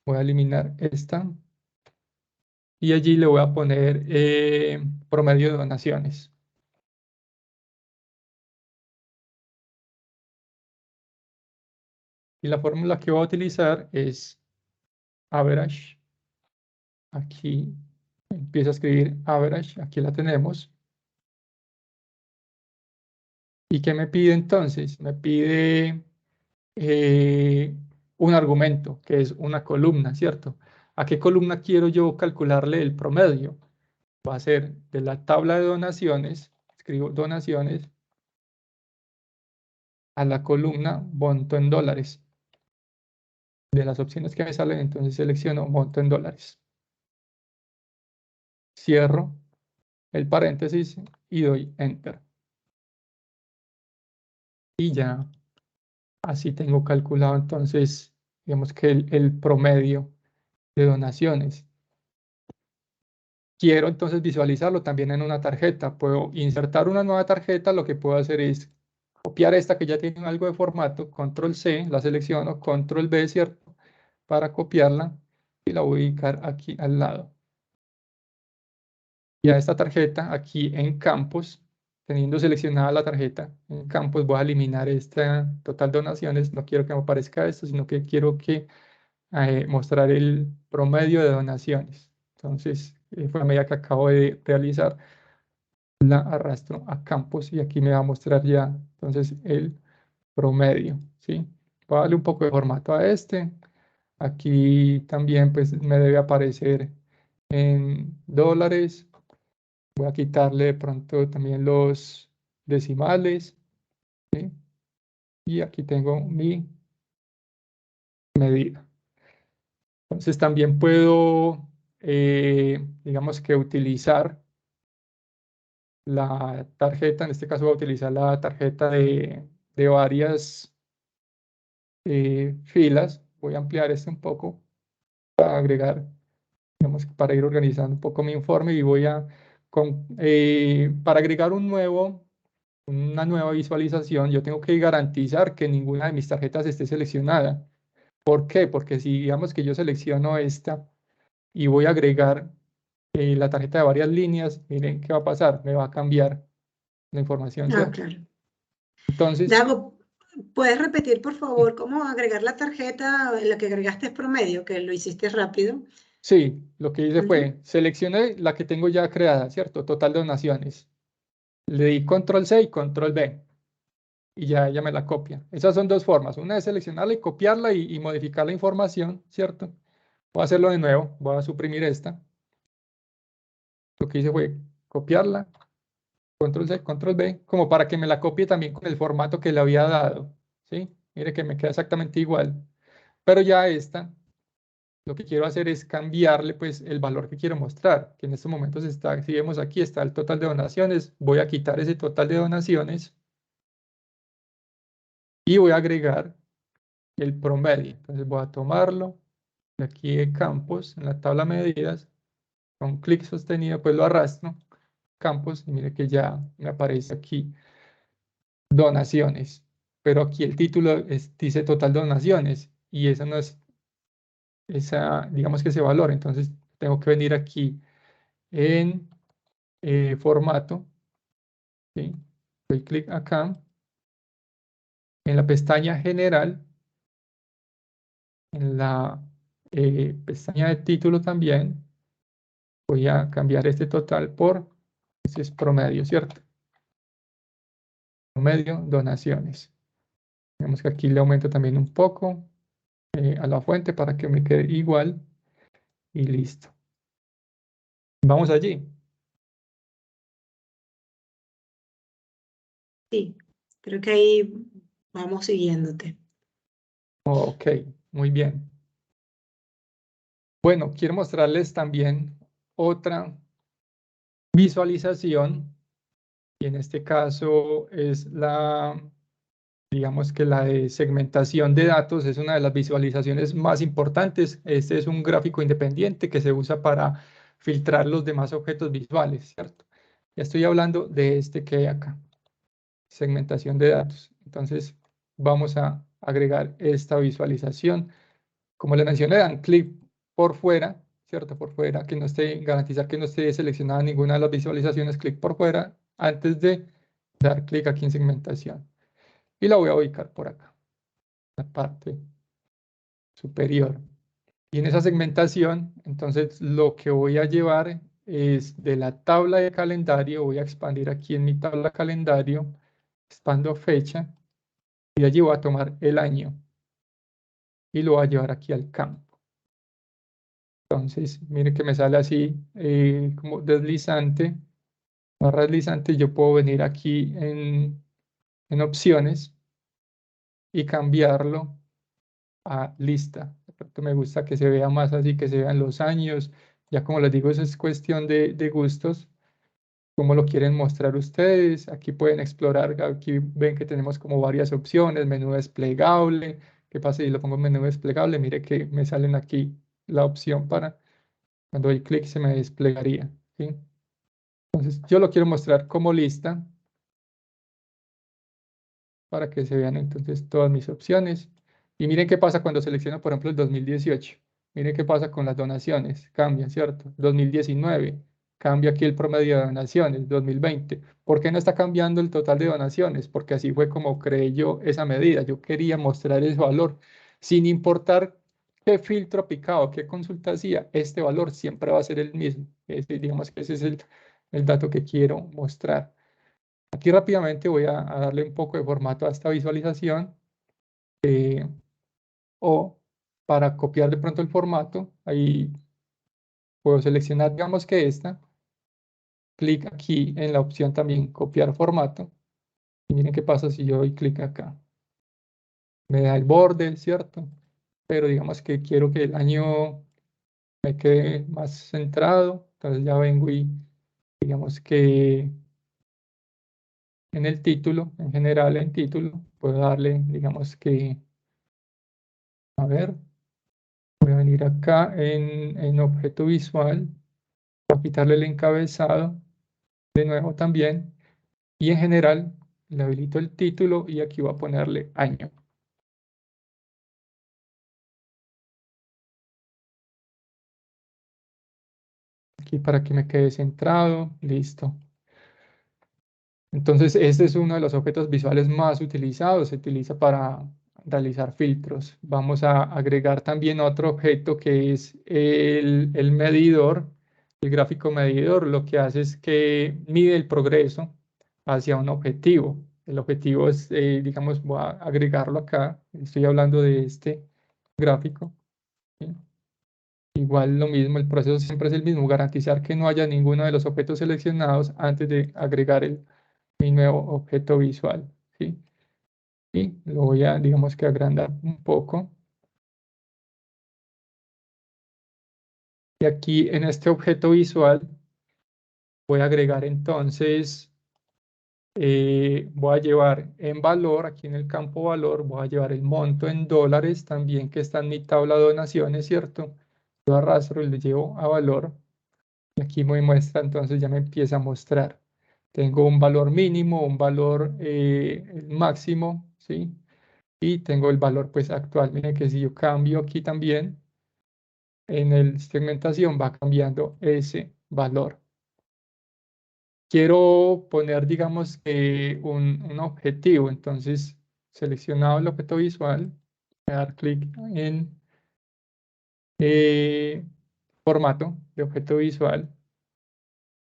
Voy a eliminar esta. Y allí le voy a poner promedio de donaciones. Y la fórmula que voy a utilizar es average. Aquí empiezo a escribir average, aquí la tenemos. ¿Y qué me pide entonces? Me pide un argumento, que es una columna, ¿cierto? ¿A qué columna quiero yo calcularle el promedio? Va a ser de la tabla de donaciones, escribo donaciones, a la columna monto en dólares. De las opciones que me salen, entonces selecciono monto en dólares. Cierro el paréntesis y doy Enter. Y ya así tengo calculado entonces, digamos que el promedio de donaciones. Quiero entonces visualizarlo también en una tarjeta. Puedo insertar una nueva tarjeta. Lo que puedo hacer es copiar esta que ya tiene algo de formato, Control C, la selecciono, Control V, ¿cierto? Para copiarla y la voy a ubicar aquí al lado. Y a esta tarjeta, aquí en campos, teniendo seleccionada la tarjeta en campos, voy a eliminar esta total donaciones. No quiero que me aparezca esto, sino que quiero que mostrar el promedio de donaciones. Entonces, fue la medida que acabo de realizar. La arrastro a campos y aquí me va a mostrar ya entonces el promedio, ¿sí? Voy a darle un poco de formato a este. Aquí también pues me debe aparecer en dólares. Voy a quitarle de pronto también los decimales, ¿sí? Y aquí tengo mi medida. Entonces también puedo, digamos que utilizar la tarjeta, en este caso voy a utilizar la tarjeta de varias filas. Voy a ampliar esto un poco para agregar, digamos, para ir organizando un poco mi informe y voy a, para agregar una nueva visualización, yo tengo que garantizar que ninguna de mis tarjetas esté seleccionada. ¿Por qué? Porque si digamos que yo selecciono esta y voy a agregar la tarjeta de varias líneas, miren qué va a pasar, me va a cambiar la información, Ah, ¿cierto? claro. Entonces, Dago, ¿puedes repetir, por favor, cómo agregar la tarjeta, la que agregaste es promedio, que lo hiciste rápido? sí, lo que hice Ujú. fue, seleccioné la que tengo ya creada, ¿cierto? Total de donaciones. Le di control C y control B y ya ella me la copia. Esas son dos formas. Una es seleccionarla y copiarla y modificar la información, ¿cierto? Voy a hacerlo de nuevo. Voy a suprimir esta. Lo que hice fue copiarla, control C, control B, como para que me la copie también con el formato que le había dado, ¿sí? Mire que me queda exactamente igual. Pero ya esta, lo que quiero hacer es cambiarle pues el valor que quiero mostrar, que en estos momentos está, si vemos aquí, está el total de donaciones. Voy a quitar ese total de donaciones y voy a agregar el promedio. Entonces voy a tomarlo de aquí de campos, en la tabla medidas, con clic sostenido, pues lo arrastro, campos, y mire que ya me aparece aquí donaciones. Pero aquí el título dice total donaciones y esa no es, digamos que ese valor. Entonces tengo que venir aquí en formato, ¿sí? Doy clic acá, en la pestaña general, en la pestaña de título también, voy a cambiar este total por, ese es promedio, ¿cierto? Promedio, donaciones. Vemos que aquí le aumento también un poco a la fuente para que me quede igual y listo. Vamos allí. Sí, creo que ahí vamos siguiéndote. Ok, muy bien. Bueno, quiero mostrarles también otra visualización y en este caso es la, digamos que la de segmentación de datos, es una de las visualizaciones más importantes. Este es un gráfico independiente que se usa para filtrar los demás objetos visuales, ¿cierto? Ya estoy hablando de este que hay acá, segmentación de datos. Entonces vamos a agregar esta visualización. Como les mencioné, dan clic por fuera, ¿cierto? Por fuera, que no esté, garantizar que no esté seleccionada ninguna de las visualizaciones, clic por fuera, antes de dar clic aquí en segmentación. Y la voy a ubicar por acá, la parte superior. Y en esa segmentación, entonces lo que voy a llevar es de la tabla de calendario, voy a expandir aquí en mi tabla calendario, expando fecha, y de allí voy a tomar el año y lo voy a llevar aquí al campo. Entonces, mire que me sale así como deslizante, barra deslizante. Yo puedo venir aquí en opciones y cambiarlo a lista. De pronto me gusta que se vea más así, que se vean los años. Ya como les digo, eso es cuestión de gustos, cómo lo quieren mostrar ustedes. Aquí pueden explorar, aquí ven que tenemos como varias opciones, menú desplegable. ¿Qué pasa si lo pongo en menú desplegable? Mire que me salen aquí la opción para, cuando doy clic se me desplegaría, ¿sí? Entonces yo lo quiero mostrar como lista para que se vean entonces todas mis opciones. Y miren qué pasa cuando selecciono, por ejemplo, el 2018. Miren qué pasa con las donaciones. Cambian, ¿cierto? 2019, cambia aquí el promedio de donaciones 2020. ¿Por qué no está cambiando el total de donaciones? Porque así fue como creé yo esa medida. Yo quería mostrar ese valor sin importar qué filtro aplicado, qué consulta hacía, este valor siempre va a ser el mismo. Digamos que ese es el dato que quiero mostrar. Aquí rápidamente voy a darle un poco de formato a esta visualización. O para copiar de pronto el formato, ahí puedo seleccionar, digamos que esta. Clic aquí en la opción también copiar formato. Y miren qué pasa si yo doy clic acá. Me da el borde, ¿cierto? Pero digamos que quiero que el año me quede más centrado. Entonces ya vengo y digamos que en el título, en general en título, puedo darle, digamos que, a ver, voy a venir acá en objeto visual, voy a quitarle el encabezado de nuevo también. Y en general le habilito el título y aquí voy a ponerle año. Aquí para que me quede centrado, listo. Entonces este es uno de los objetos visuales más utilizados, se utiliza para realizar filtros. Vamos a agregar también otro objeto que es el medidor, el gráfico medidor. Lo que hace es que mide el progreso hacia un objetivo. El objetivo es, digamos, voy a agregarlo acá. Estoy hablando de este gráfico. ¿Sí? Igual lo mismo, el proceso siempre es el mismo, garantizar que no haya ninguno de los objetos seleccionados antes de agregar mi nuevo objeto visual. ¿Sí? Y lo voy a, digamos que agrandar un poco. Y aquí en este objeto visual voy a agregar entonces, voy a llevar en valor, aquí en el campo valor, voy a llevar el monto en dólares también que está en mi tabla de donaciones, ¿cierto? Lo arrastro y le llevo a valor. Y aquí me muestra, entonces ya me empieza a mostrar. Tengo un valor mínimo, un valor máximo, ¿sí? Y tengo el valor pues actual. Miren que si yo cambio aquí también, en el segmentación va cambiando ese valor. Quiero poner, digamos, un objetivo. Entonces, seleccionado el objeto visual, voy a dar clic en formato de objeto visual.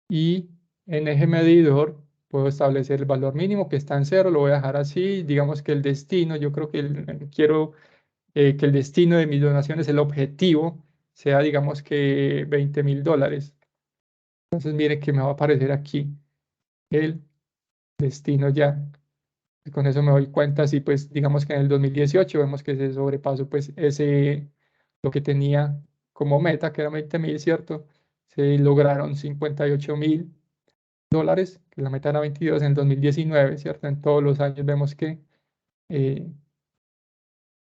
Y en eje medidor puedo establecer el valor mínimo que está en 0, lo voy a dejar así. Digamos que el destino, yo creo que quiero que el destino de mis donaciones, el objetivo, sea digamos que $20,000. Entonces mire que me va a aparecer aquí el destino ya. Y con eso me doy cuenta, si pues digamos que en el 2018 vemos que se sobrepasó pues lo que tenía como meta, que era 20,000, ¿cierto? Se lograron $58,000, que la meta era 22 en el 2019, ¿cierto? En todos los años vemos que eh,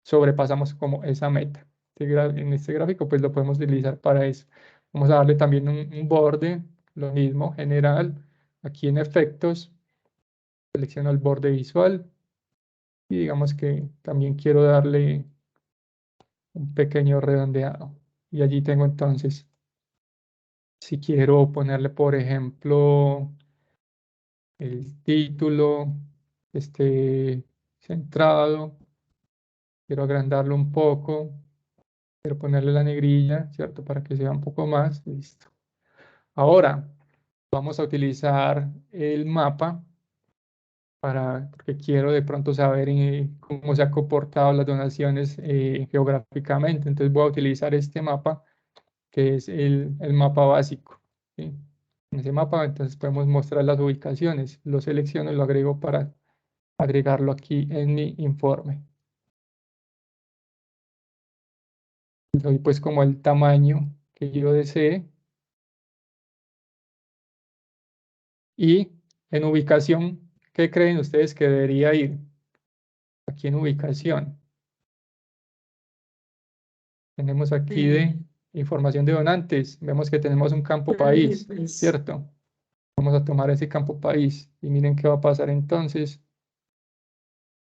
sobrepasamos como esa meta. En este gráfico pues lo podemos utilizar para eso. Vamos a darle también un borde, lo mismo, general. Aquí en efectos, selecciono el borde visual y digamos que también quiero darle un pequeño redondeado. Y allí tengo entonces, si quiero ponerle, por ejemplo, el título, esté centrado, quiero agrandarlo un poco, quiero ponerle la negrilla, ¿cierto? Para que sea un poco más, listo. Ahora vamos a utilizar el mapa porque quiero de pronto saber cómo se han comportado las donaciones geográficamente. Entonces voy a utilizar este mapa, que es el mapa básico. ¿Sí? En ese mapa entonces podemos mostrar las ubicaciones. Lo selecciono y lo agrego para agregarlo aquí en mi informe. Doy pues como el tamaño que yo desee. Y en ubicación, ¿qué creen ustedes que debería ir? Aquí en ubicación. Tenemos aquí de información de donantes. Vemos que tenemos un campo país, ¿cierto? Vamos a tomar ese campo país y miren qué va a pasar entonces.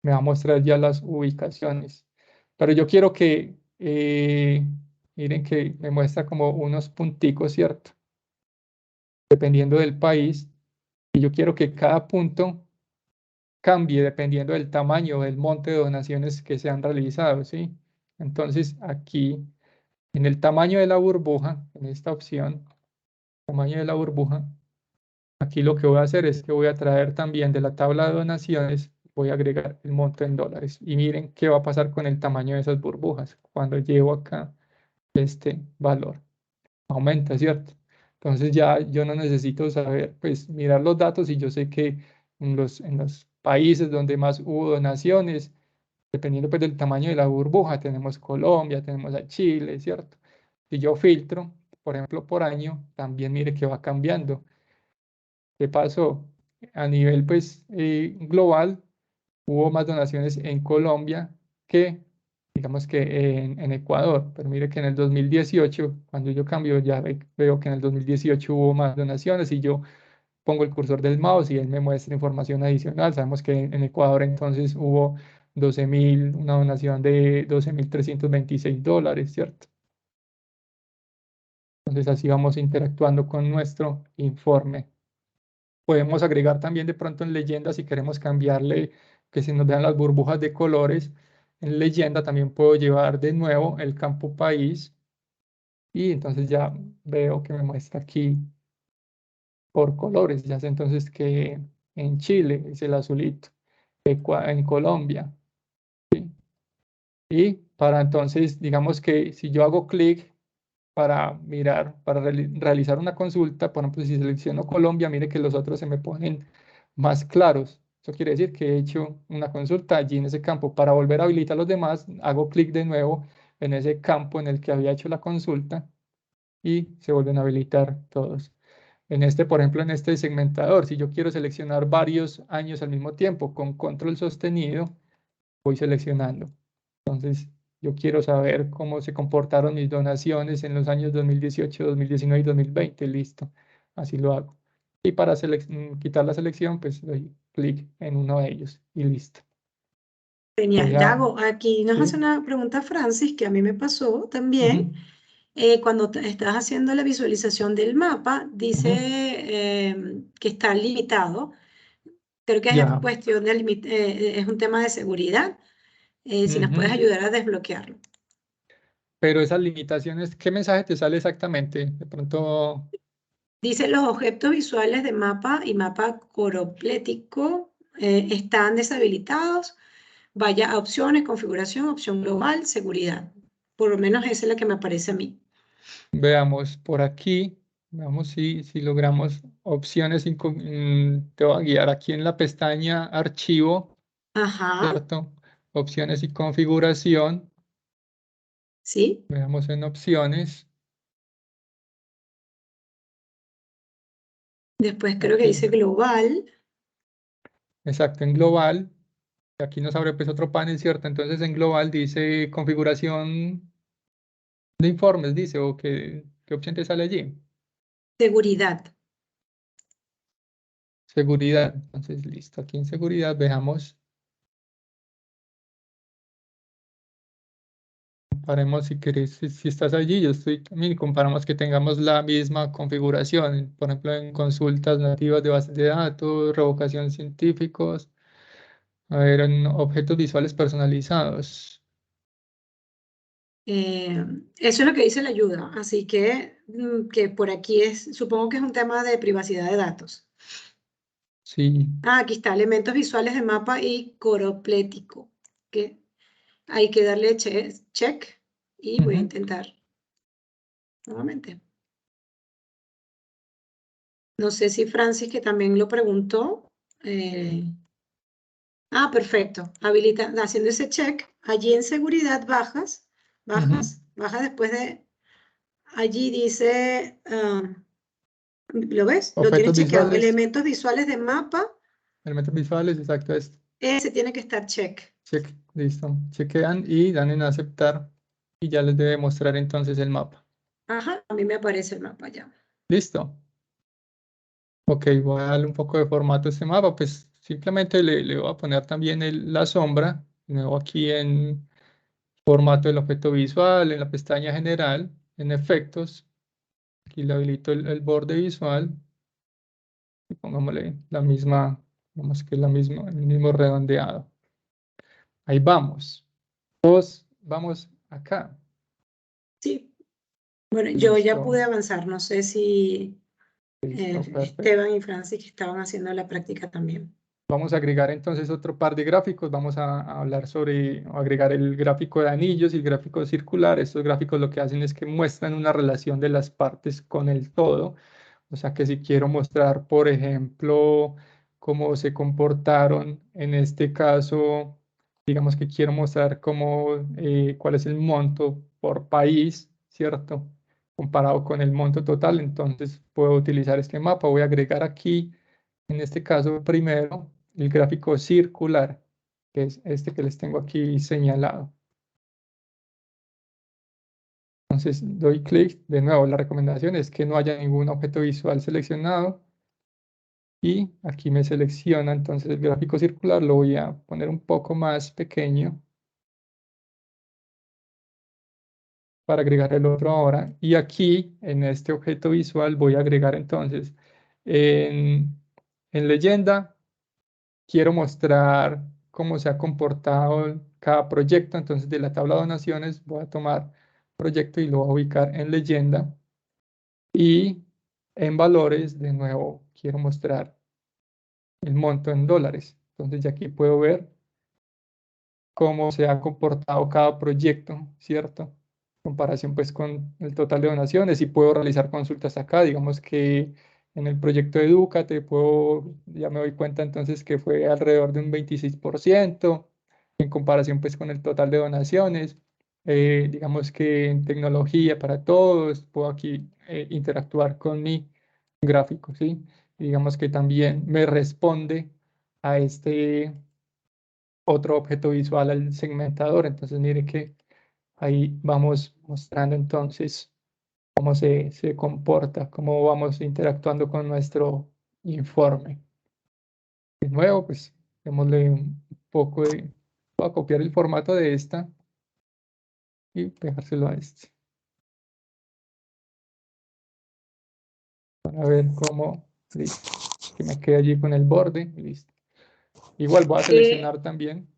Me va a mostrar ya las ubicaciones. Pero yo quiero que, miren que me muestra como unos punticos, ¿cierto? dependiendo del país, y yo quiero que cada punto cambie dependiendo del tamaño del monte de donaciones que se han realizado, ¿sí? Entonces, aquí, en el tamaño de la burbuja, en esta opción, tamaño de la burbuja, aquí lo que voy a hacer es que voy a traer también de la tabla de donaciones, voy a agregar el monto en dólares. Y miren qué va a pasar con el tamaño de esas burbujas cuando llevo acá este valor. Aumenta, ¿cierto? Entonces ya yo no necesito saber, pues mirar los datos y yo sé que en los países donde más hubo donaciones, dependiendo pues del tamaño de la burbuja, tenemos Colombia, tenemos a Chile, ¿cierto? Si yo filtro, por ejemplo, por año, también mire que va cambiando. ¿Qué pasó? A nivel pues global, hubo más donaciones en Colombia que, digamos que en Ecuador, pero mire que en el 2018, cuando yo cambio, ya veo que en el 2018 hubo más donaciones y yo pongo el cursor del mouse y él me muestra información adicional. Sabemos que en Ecuador entonces hubo 12.000, una donación de $12.326, ¿cierto? Entonces así vamos interactuando con nuestro informe. Podemos agregar también de pronto en leyenda si queremos cambiarle, que se nos vean las burbujas de colores. En leyenda también puedo llevar de nuevo el campo país y entonces ya veo que me muestra aquí por colores. Ya sé entonces que en Chile es el azulito, en Colombia. ¿Sí? Y para entonces, digamos que si yo hago clic para mirar, para realizar una consulta, por ejemplo, si selecciono Colombia, mire que los otros se me ponen más claros. Eso quiere decir que he hecho una consulta allí en ese campo. Para volver a habilitar los demás, hago clic de nuevo en ese campo en el que había hecho la consulta y se vuelven a habilitar todos. En este, por ejemplo, en este segmentador, si yo quiero seleccionar varios años al mismo tiempo con control sostenido, voy seleccionando. Entonces, yo quiero saber cómo se comportaron mis donaciones en los años 2018, 2019 y 2020. Listo, así lo hago. Y para quitar la selección, pues doy clic en uno de ellos y listo. Genial. Voy a, Yago, aquí nos hace ¿sí? una pregunta Francis, que a mí me pasó también. Ujú, Cuando estás haciendo la visualización del mapa, dice ujú. que está limitado. Creo que es Ya. cuestión de es un tema de seguridad. Si nos puedes Ujú. ayudar a desbloquearlo. Pero esas limitaciones, ¿qué mensaje te sale exactamente? De pronto, Dice los objetos visuales de mapa y mapa coroplético están deshabilitados. Vaya a opciones, configuración, opción global, seguridad. Por lo menos esa es la que me aparece a mí. veamos por aquí, veamos si logramos opciones. Te voy a guiar aquí en la pestaña Archivo, Ajá, ¿cierto? Opciones y configuración. sí. Veamos en opciones. Después creo que Aquí, dice global. exacto, en global. Aquí nos abre pues otro panel, ¿cierto? Entonces en global dice configuración de informes, dice, o qué opción te sale allí. Seguridad. Seguridad. Entonces, listo. Aquí en seguridad veamos. Comparemos si querés, si estás allí, yo estoy también, y comparamos que tengamos la misma configuración, por ejemplo, en consultas nativas de bases de datos, revocación científicos, a ver, en objetos visuales personalizados. Eso es lo que dice la ayuda. Así que por aquí supongo que es un tema de privacidad de datos. Sí. Ah, aquí está, elementos visuales de mapa y coroplético. Que hay que darle check y voy a Ujú, intentar nuevamente. No sé si Francis, que también lo preguntó. Perfecto. Haciendo ese check, allí en seguridad ujú. baja después de, allí dice, ¿lo ves? Lo tienes Objetos chequeado. visuales, Elementos visuales de mapa, elementos visuales, exacto, es ese tiene que estar check. check, listo. Chequean y dan en aceptar y ya les debe mostrar entonces el mapa. Ajá, a mí me aparece el mapa ya. Listo. Ok, voy a darle un poco de formato a este mapa, pues simplemente le voy a poner también la sombra, de nuevo aquí en formato del objeto visual, en la pestaña general, en efectos, aquí le habilito el borde visual Y pongámosle la misma, vamos que es el mismo redondeado. Ahí vamos. Todos vamos acá. Sí. Bueno, yo ya Listo, pude avanzar. No sé si listo, perfecto. Esteban y Francis que estaban haciendo la práctica también. Vamos a agregar entonces otro par de gráficos. Vamos a hablar sobre, o agregar el gráfico de anillos y el gráfico circular. Estos gráficos lo que hacen es que muestran una relación de las partes con el todo. O sea que si quiero mostrar, por ejemplo, cómo se comportaron en este caso, digamos que quiero mostrar cuál es el monto por país, ¿cierto? Comparado con el monto total, entonces puedo utilizar este mapa. Voy a agregar aquí, en este caso primero, el gráfico circular, que es este que les tengo aquí señalado. Entonces doy clic. De nuevo, la recomendación es que no haya ningún objeto visual seleccionado. Y aquí me selecciona, entonces el gráfico circular lo voy a poner un poco más pequeño para agregar el otro ahora. Y aquí, en este objeto visual, voy a agregar entonces en leyenda, quiero mostrar cómo se ha comportado cada proyecto. Entonces, de la tabla de donaciones, voy a tomar proyecto y lo voy a ubicar en leyenda. Y en valores, de nuevo, quiero mostrar el monto en dólares. Entonces, ya aquí puedo ver cómo se ha comportado cada proyecto, ¿cierto? Comparación pues con el total de donaciones y puedo realizar consultas acá, digamos que en el proyecto de Edúcate ya me doy cuenta entonces que fue alrededor de un 26% en comparación pues con el total de donaciones. Digamos que en tecnología para todos, puedo aquí interactuar con mi gráfico, ¿sí? Y digamos que también me responde a este otro objeto visual al segmentador. Entonces, mire que ahí vamos mostrando entonces cómo se comporta, cómo vamos interactuando con nuestro informe. De nuevo, pues, démosle un poco de... Voy a copiar el formato de esta y pegárselo a este. Para ver cómo, listo, que me quede allí con el borde, listo. Igual voy a seleccionar también,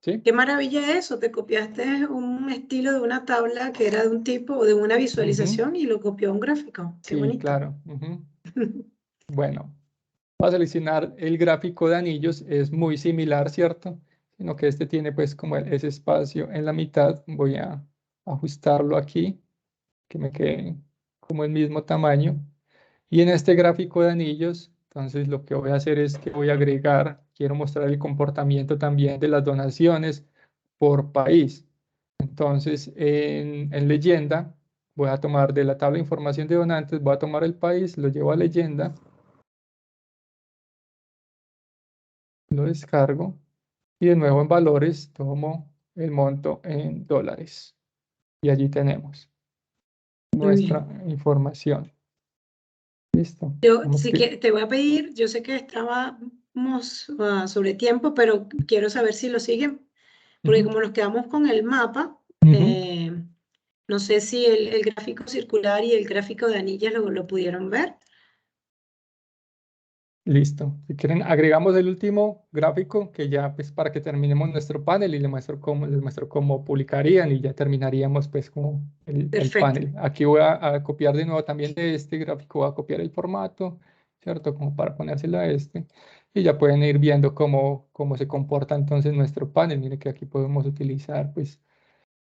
¿sí? Qué maravilla eso, te copiaste un estilo de una tabla que era de un tipo o de una visualización y lo copió a un gráfico. Qué Sí, bonito. claro. Bueno, voy a seleccionar el gráfico de anillos, es muy similar, ¿cierto? Sino que este tiene pues como ese espacio en la mitad. Voy a ajustarlo aquí, que me quede como el mismo tamaño. Y en este gráfico de anillos, entonces lo que voy a hacer es que voy a agregar, quiero mostrar el comportamiento también de las donaciones por país. Entonces, en leyenda, voy a tomar de la tabla de información de donantes, voy a tomar el país, lo llevo a leyenda, lo descargo y de nuevo en valores tomo el monto en dólares. Y allí tenemos Muy nuestra bien. información. Listo. Yo Vamos sí que... que te voy a pedir, yo sé que estábamos sobre tiempo, pero quiero saber si lo siguen, porque Ujú, como nos quedamos con el mapa, ujú. no sé si el gráfico circular y el gráfico de anillas lo pudieron ver. Listo. Si quieren, agregamos el último gráfico que ya pues para que terminemos nuestro panel y les muestro cómo publicarían y ya terminaríamos pues como el Perfecto. panel. Aquí voy a copiar de nuevo también de este gráfico, voy a copiar el formato, ¿cierto? Como para ponérselo a este. Y ya pueden ir viendo cómo se comporta entonces nuestro panel. Miren que aquí podemos utilizar pues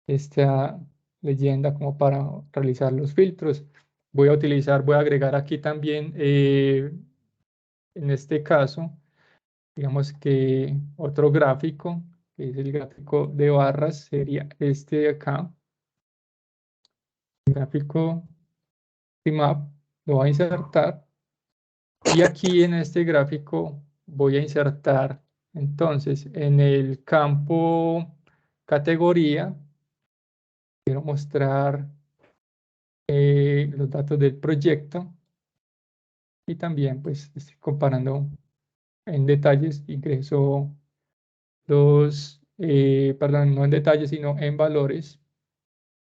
esta leyenda como para realizar los filtros. Voy a agregar aquí también en este caso, digamos que otro gráfico, que es el gráfico de barras, sería este de acá. El gráfico map lo voy a insertar. Y aquí en este gráfico voy a insertar, entonces, en el campo categoría, quiero mostrar los datos del proyecto y también, pues, estoy comparando en detalles, ingreso perdón, no en detalles, sino en valores.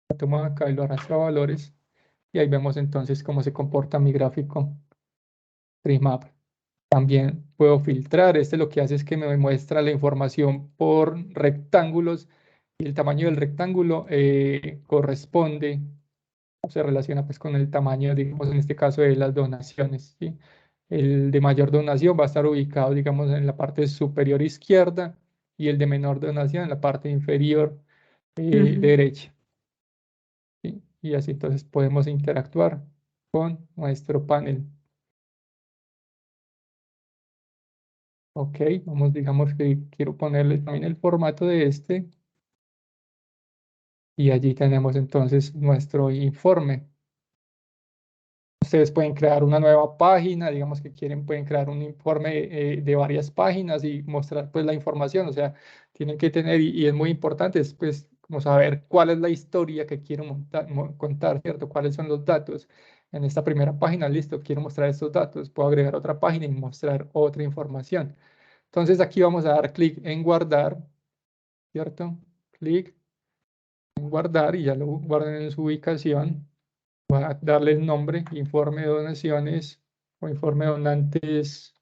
Lo tomo acá y lo arrastro a valores. Y ahí vemos entonces cómo se comporta mi gráfico Trimap. También puedo filtrar. Este lo que hace es que me muestra la información por rectángulos y el tamaño del rectángulo corresponde o se relaciona pues con el tamaño, digamos, en este caso de las donaciones, ¿sí? El de mayor donación va a estar ubicado, digamos, en la parte superior izquierda y el de menor donación en la parte inferior derecha, ¿sí? Y así entonces podemos interactuar con nuestro panel. Ok, vamos, digamos que quiero ponerle también el formato de este. Y allí tenemos entonces nuestro informe. Ustedes pueden crear una nueva página, digamos que quieren, pueden crear un informe de varias páginas y mostrar pues la información. O sea, tienen que tener, y es muy importante, es pues como saber cuál es la historia que quiero contar, ¿cierto? ¿Cuáles son los datos? En esta primera página, listo, quiero mostrar estos datos. Puedo agregar otra página y mostrar otra información. Entonces aquí vamos a dar clic en guardar, ¿cierto? Clic en guardar y ya lo guarden en su ubicación. Voy a darle el nombre, informe de donaciones o informe de donantes.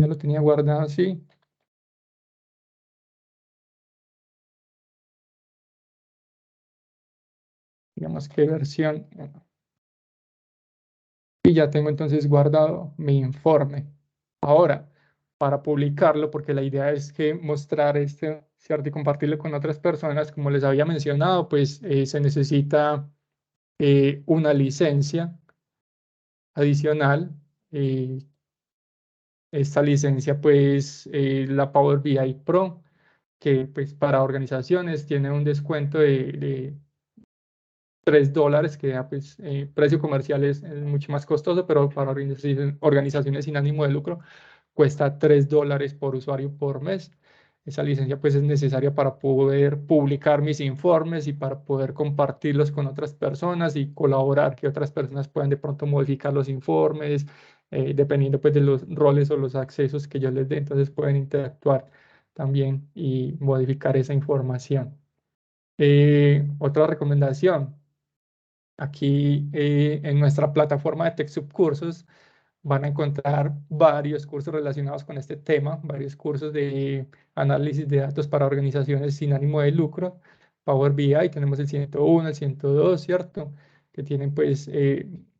Ya lo tenía guardado así. Digamos qué versión. Y ya tengo entonces guardado mi informe. Ahora, para publicarlo, porque la idea es que mostrar este, ¿cierto? Y compartirlo con otras personas, como les había mencionado, pues se necesita una licencia adicional. Esta licencia, pues, la Power BI Pro, que pues para organizaciones tiene un descuento de $3, que ya, pues, precio comercial es mucho más costoso, pero para organizaciones sin ánimo de lucro cuesta $3 por usuario por mes. Esa licencia pues es necesaria para poder publicar mis informes y para poder compartirlos con otras personas y colaborar, que otras personas puedan de pronto modificar los informes, dependiendo pues de los roles o los accesos que yo les dé, entonces pueden interactuar también y modificar esa información. Otra recomendación, aquí en nuestra plataforma de TechSoup Cursos van a encontrar varios cursos relacionados con este tema, varios cursos de análisis de datos para organizaciones sin ánimo de lucro, Power BI, tenemos el 101, el 102, ¿cierto? Que tienen pues,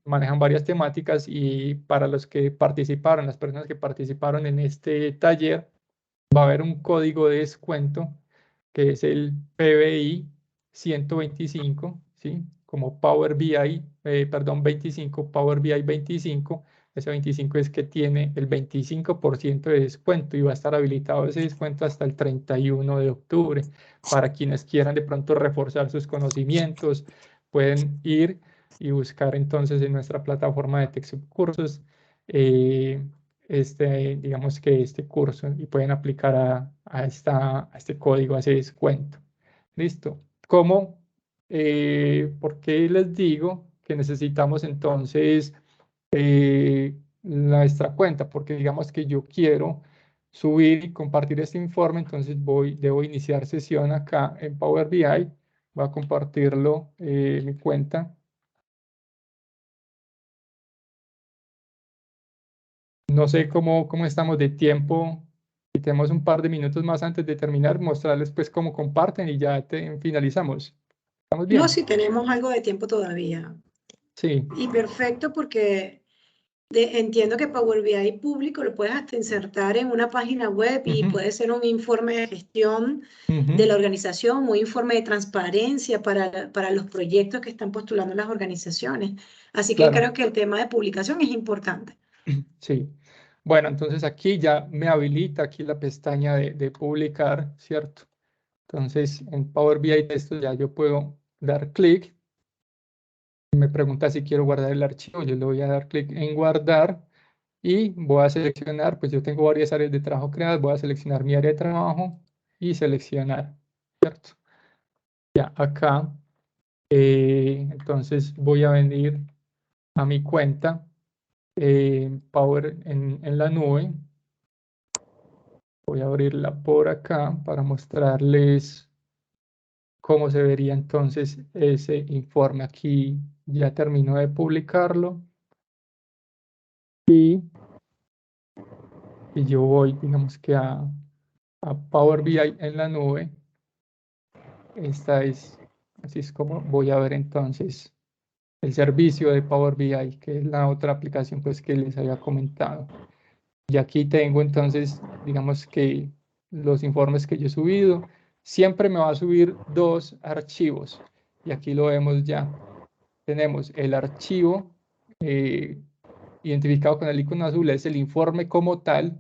manejan varias temáticas y para los que participaron, las personas que participaron en este taller, va a haber un código de descuento que es el PBI 125, ¿sí? Como Power BI, perdón, 25, Power BI 25. Ese 25 es que tiene el 25% de descuento y va a estar habilitado ese descuento hasta el 31 de octubre. Para quienes quieran de pronto reforzar sus conocimientos, pueden ir y buscar entonces en nuestra plataforma de TechSoup Cursos digamos que este curso y pueden aplicar a este código, a ese descuento. Listo. ¿Cómo? ¿Por qué les digo que necesitamos entonces nuestra cuenta? Porque digamos que yo quiero subir y compartir este informe, entonces debo iniciar sesión acá en Power BI. Voy a compartirlo, mi cuenta. No sé cómo estamos de tiempo. Si tenemos un par de minutos más antes de terminar, mostrarles pues cómo comparten y ya finalizamos. ¿Estamos No, bien? si tenemos algo de tiempo todavía. Sí. Y perfecto porque entiendo que Power BI público lo puedes hasta insertar en una página web y Ujú, puede ser un informe de gestión de ujú, la organización, un informe de transparencia para los proyectos que están postulando las organizaciones. Así que claro, creo que el tema de publicación es importante. sí. Bueno, entonces aquí ya me habilita aquí la pestaña de publicar, ¿cierto? Entonces en Power BI de esto ya yo puedo dar clic. Me pregunta si quiero guardar el archivo. Yo le voy a dar clic en guardar. Y voy a seleccionar, pues yo tengo varias áreas de trabajo creadas, voy a seleccionar mi área de trabajo y seleccionar, ¿cierto? Ya acá, entonces voy a venir a mi cuenta Power en la nube. Voy a abrirla por acá para mostrarles cómo se vería entonces ese informe. Aquí ya termino de publicarlo y y yo voy, digamos que a Power BI en la nube, así es como voy a ver entonces el servicio de Power BI, que es la otra aplicación pues que les había comentado. Y aquí tengo entonces, digamos que los informes que yo he subido, siempre me va a subir 2 archivos. Y aquí lo vemos ya. Tenemos el archivo identificado con el icono azul, es el informe como tal,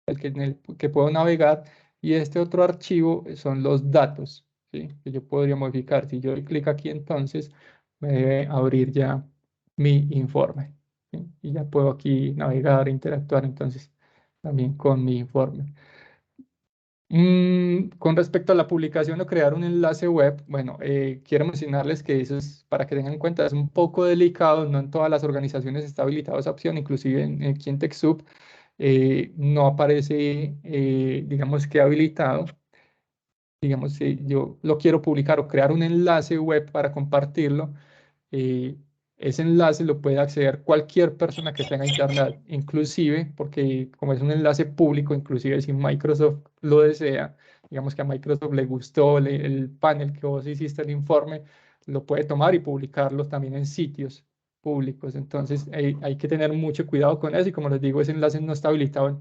en el que puedo navegar. Y este otro archivo son los datos, ¿sí? Que yo podría modificar. Si yo doy clic aquí, entonces me debe abrir ya mi informe, ¿sí? Y ya puedo aquí navegar, interactuar entonces también con mi informe. Con respecto a la publicación o crear un enlace web, bueno, quiero mencionarles que eso es, para que tengan en cuenta, es un poco delicado, no en todas las organizaciones está habilitada esa opción, inclusive aquí en TechSoup no aparece, digamos que habilitado. Digamos, si yo lo quiero publicar o crear un enlace web para compartirlo, eh, ese enlace lo puede acceder cualquier persona que tenga internet, inclusive, porque como es un enlace público, inclusive si Microsoft lo desea, digamos que a Microsoft le gustó el panel que vos hiciste, el informe, lo puede tomar y publicarlo también en sitios públicos. Entonces hay que tener mucho cuidado con eso y como les digo, ese enlace no está habilitado en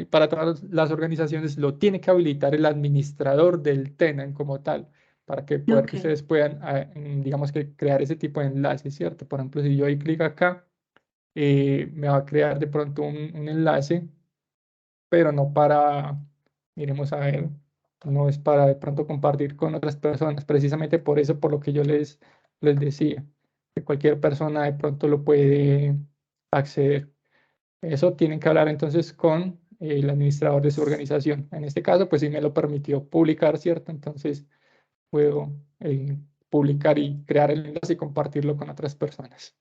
para todas las organizaciones, lo tiene que habilitar el administrador del tenant como tal para que poder que Ok. ustedes puedan, digamos que crear ese tipo de enlace, ¿cierto? Por ejemplo, si yo doy clic acá, me va a crear de pronto un enlace, pero no para, miremos a ver, no es para de pronto compartir con otras personas, precisamente por eso, por lo que yo les decía, que cualquier persona de pronto lo puede acceder. Eso tienen que hablar entonces con el administrador de su organización. En este caso, pues sí me lo permitió publicar, ¿cierto? Entonces puedo publicar y crear el enlace y compartirlo con otras personas.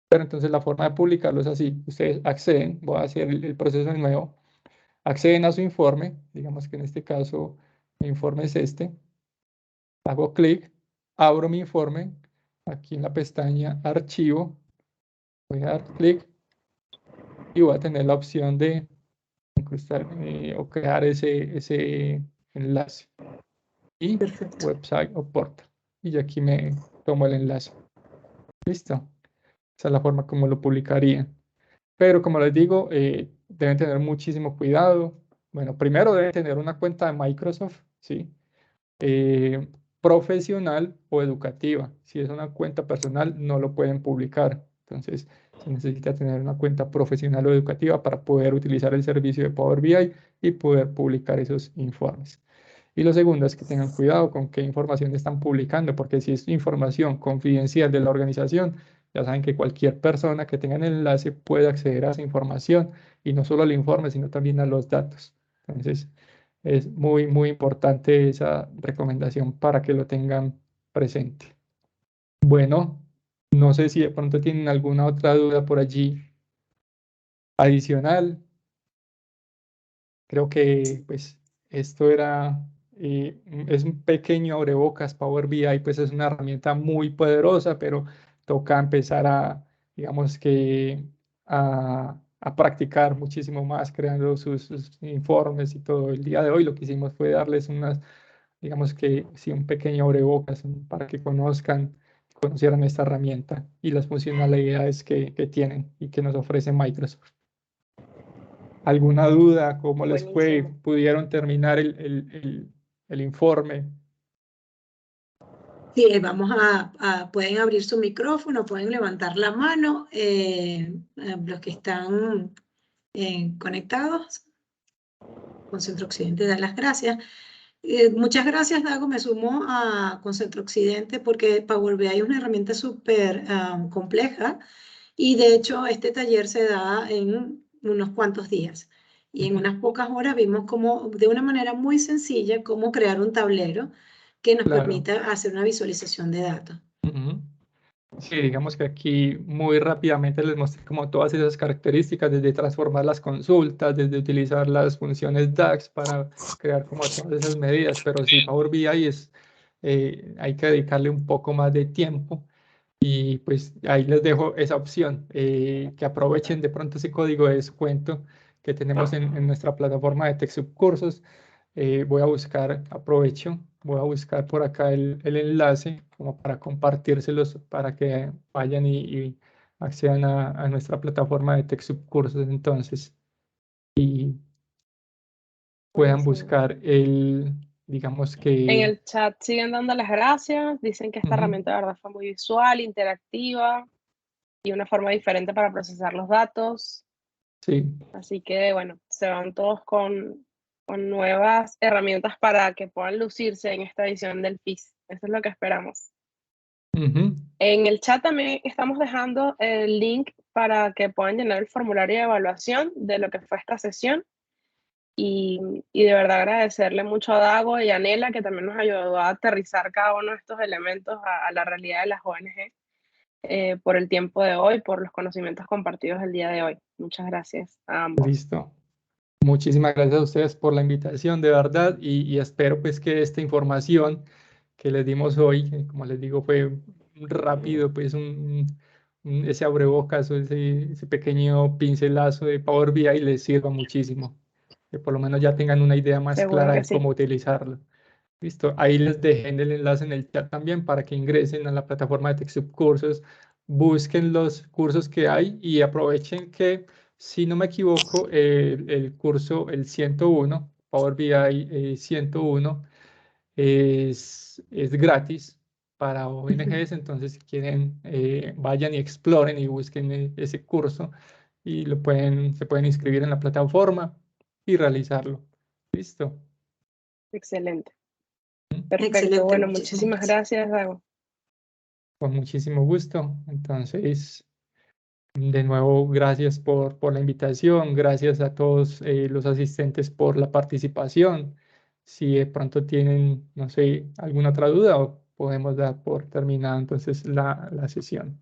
Pero entonces la forma de publicarlo es así. Ustedes acceden, voy a hacer el proceso de nuevo, acceden a su informe, digamos que en este caso mi informe es este, hago clic, abro mi informe, aquí en la pestaña archivo, voy a dar clic y voy a tener la opción de incrustar o crear ese enlace y Perfecto. website o portal. Y yo aquí me tomo el enlace. Listo. Esa es la forma como lo publicarían. Pero como les digo, deben tener muchísimo cuidado. Bueno, primero deben tener una cuenta de Microsoft, ¿sí? Profesional o educativa. Si es una cuenta personal, no lo pueden publicar. Entonces, se necesita tener una cuenta profesional o educativa para poder utilizar el servicio de Power BI y poder publicar esos informes. Y lo segundo es que tengan cuidado con qué información están publicando, porque si es información confidencial de la organización, ya saben que cualquier persona que tenga el enlace puede acceder a esa información y no solo al informe, sino también a los datos. Entonces, es muy, muy importante esa recomendación para que lo tengan presente. Bueno, no sé si de pronto tienen alguna otra duda por allí adicional. Creo que pues esto es un pequeño abrebocas. Power BI pues es una herramienta muy poderosa, pero toca empezar digamos que a practicar muchísimo más creando sus informes y todo. El día de hoy lo que hicimos fue darles digamos que sí, un pequeño abrebocas para que conocieran esta herramienta y las funcionalidades que tienen y que nos ofrece Microsoft. ¿Alguna duda? ¿Cómo les fue? Buenísimo. ¿Pudieron terminar el informe? Sí, pueden abrir su micrófono, pueden levantar la mano, los que están conectados con Centro Occidente, dan las gracias. Muchas gracias, Dago, me sumo a con Centro Occidente porque Power BI es una herramienta súper compleja y de hecho este taller se da en unos cuantos días. Y en unas pocas horas vimos cómo, de una manera muy sencilla, cómo crear un tablero que nos Claro. permita hacer una visualización de datos. Ujú. Sí, digamos que aquí muy rápidamente les mostré como todas esas características, desde transformar las consultas, desde utilizar las funciones DAX para crear como todas esas medidas, pero sí, Power BI hay que dedicarle un poco más de tiempo Y pues ahí les dejo esa opción, que aprovechen de pronto ese código de descuento que tenemos en nuestra plataforma de TechSoup Cursos. Voy a buscar, voy a buscar por acá el enlace como para compartírselos para que vayan y accedan a nuestra plataforma de TechSoup Cursos entonces y puedan Buenísimo. buscar digamos En que... el chat siguen dando las gracias, dicen que esta Ujú, herramienta de verdad fue muy visual, interactiva y una forma diferente para procesar los datos. sí. Así que bueno, se van todos con nuevas herramientas para que puedan lucirse en esta edición del FIS. Eso es lo que esperamos. Ujú. En el chat también estamos dejando el link para que puedan llenar el formulario de evaluación de lo que fue esta sesión. Y de verdad agradecerle mucho a Dago y a Nela, que también nos ayudó a aterrizar cada uno de estos elementos a la realidad de las ONG, por el tiempo de hoy, por los conocimientos compartidos el día de hoy. Muchas gracias a ambos. Listo. Muchísimas gracias a ustedes por la invitación, de verdad, y espero pues que esta información que les dimos hoy, que, como les digo, fue rápido, pues ese abrebocas o ese pequeño pincelazo de Power BI les sirva muchísimo, que por lo menos ya tengan una idea más Seguro clara que de sí. cómo utilizarlo. Listo, ahí les dejé el enlace en el chat también para que ingresen a la plataforma de TechSoup Cursos, busquen los cursos que hay y aprovechen que, si no me equivoco, el curso, el 101, Power BI 101, es gratis para ONGs, entonces si quieren, vayan y exploren y busquen ese curso y se pueden inscribir en la plataforma y realizarlo. Listo. Excelente. Perfecto. Excelente, Bueno, muchísimas muchísimas gracias. gracias, Dago. Con muchísimo gusto. Entonces, de nuevo, gracias por la invitación, gracias a todos los asistentes por la participación. Si de pronto tienen, no sé, alguna otra duda, podemos dar por terminada entonces la sesión.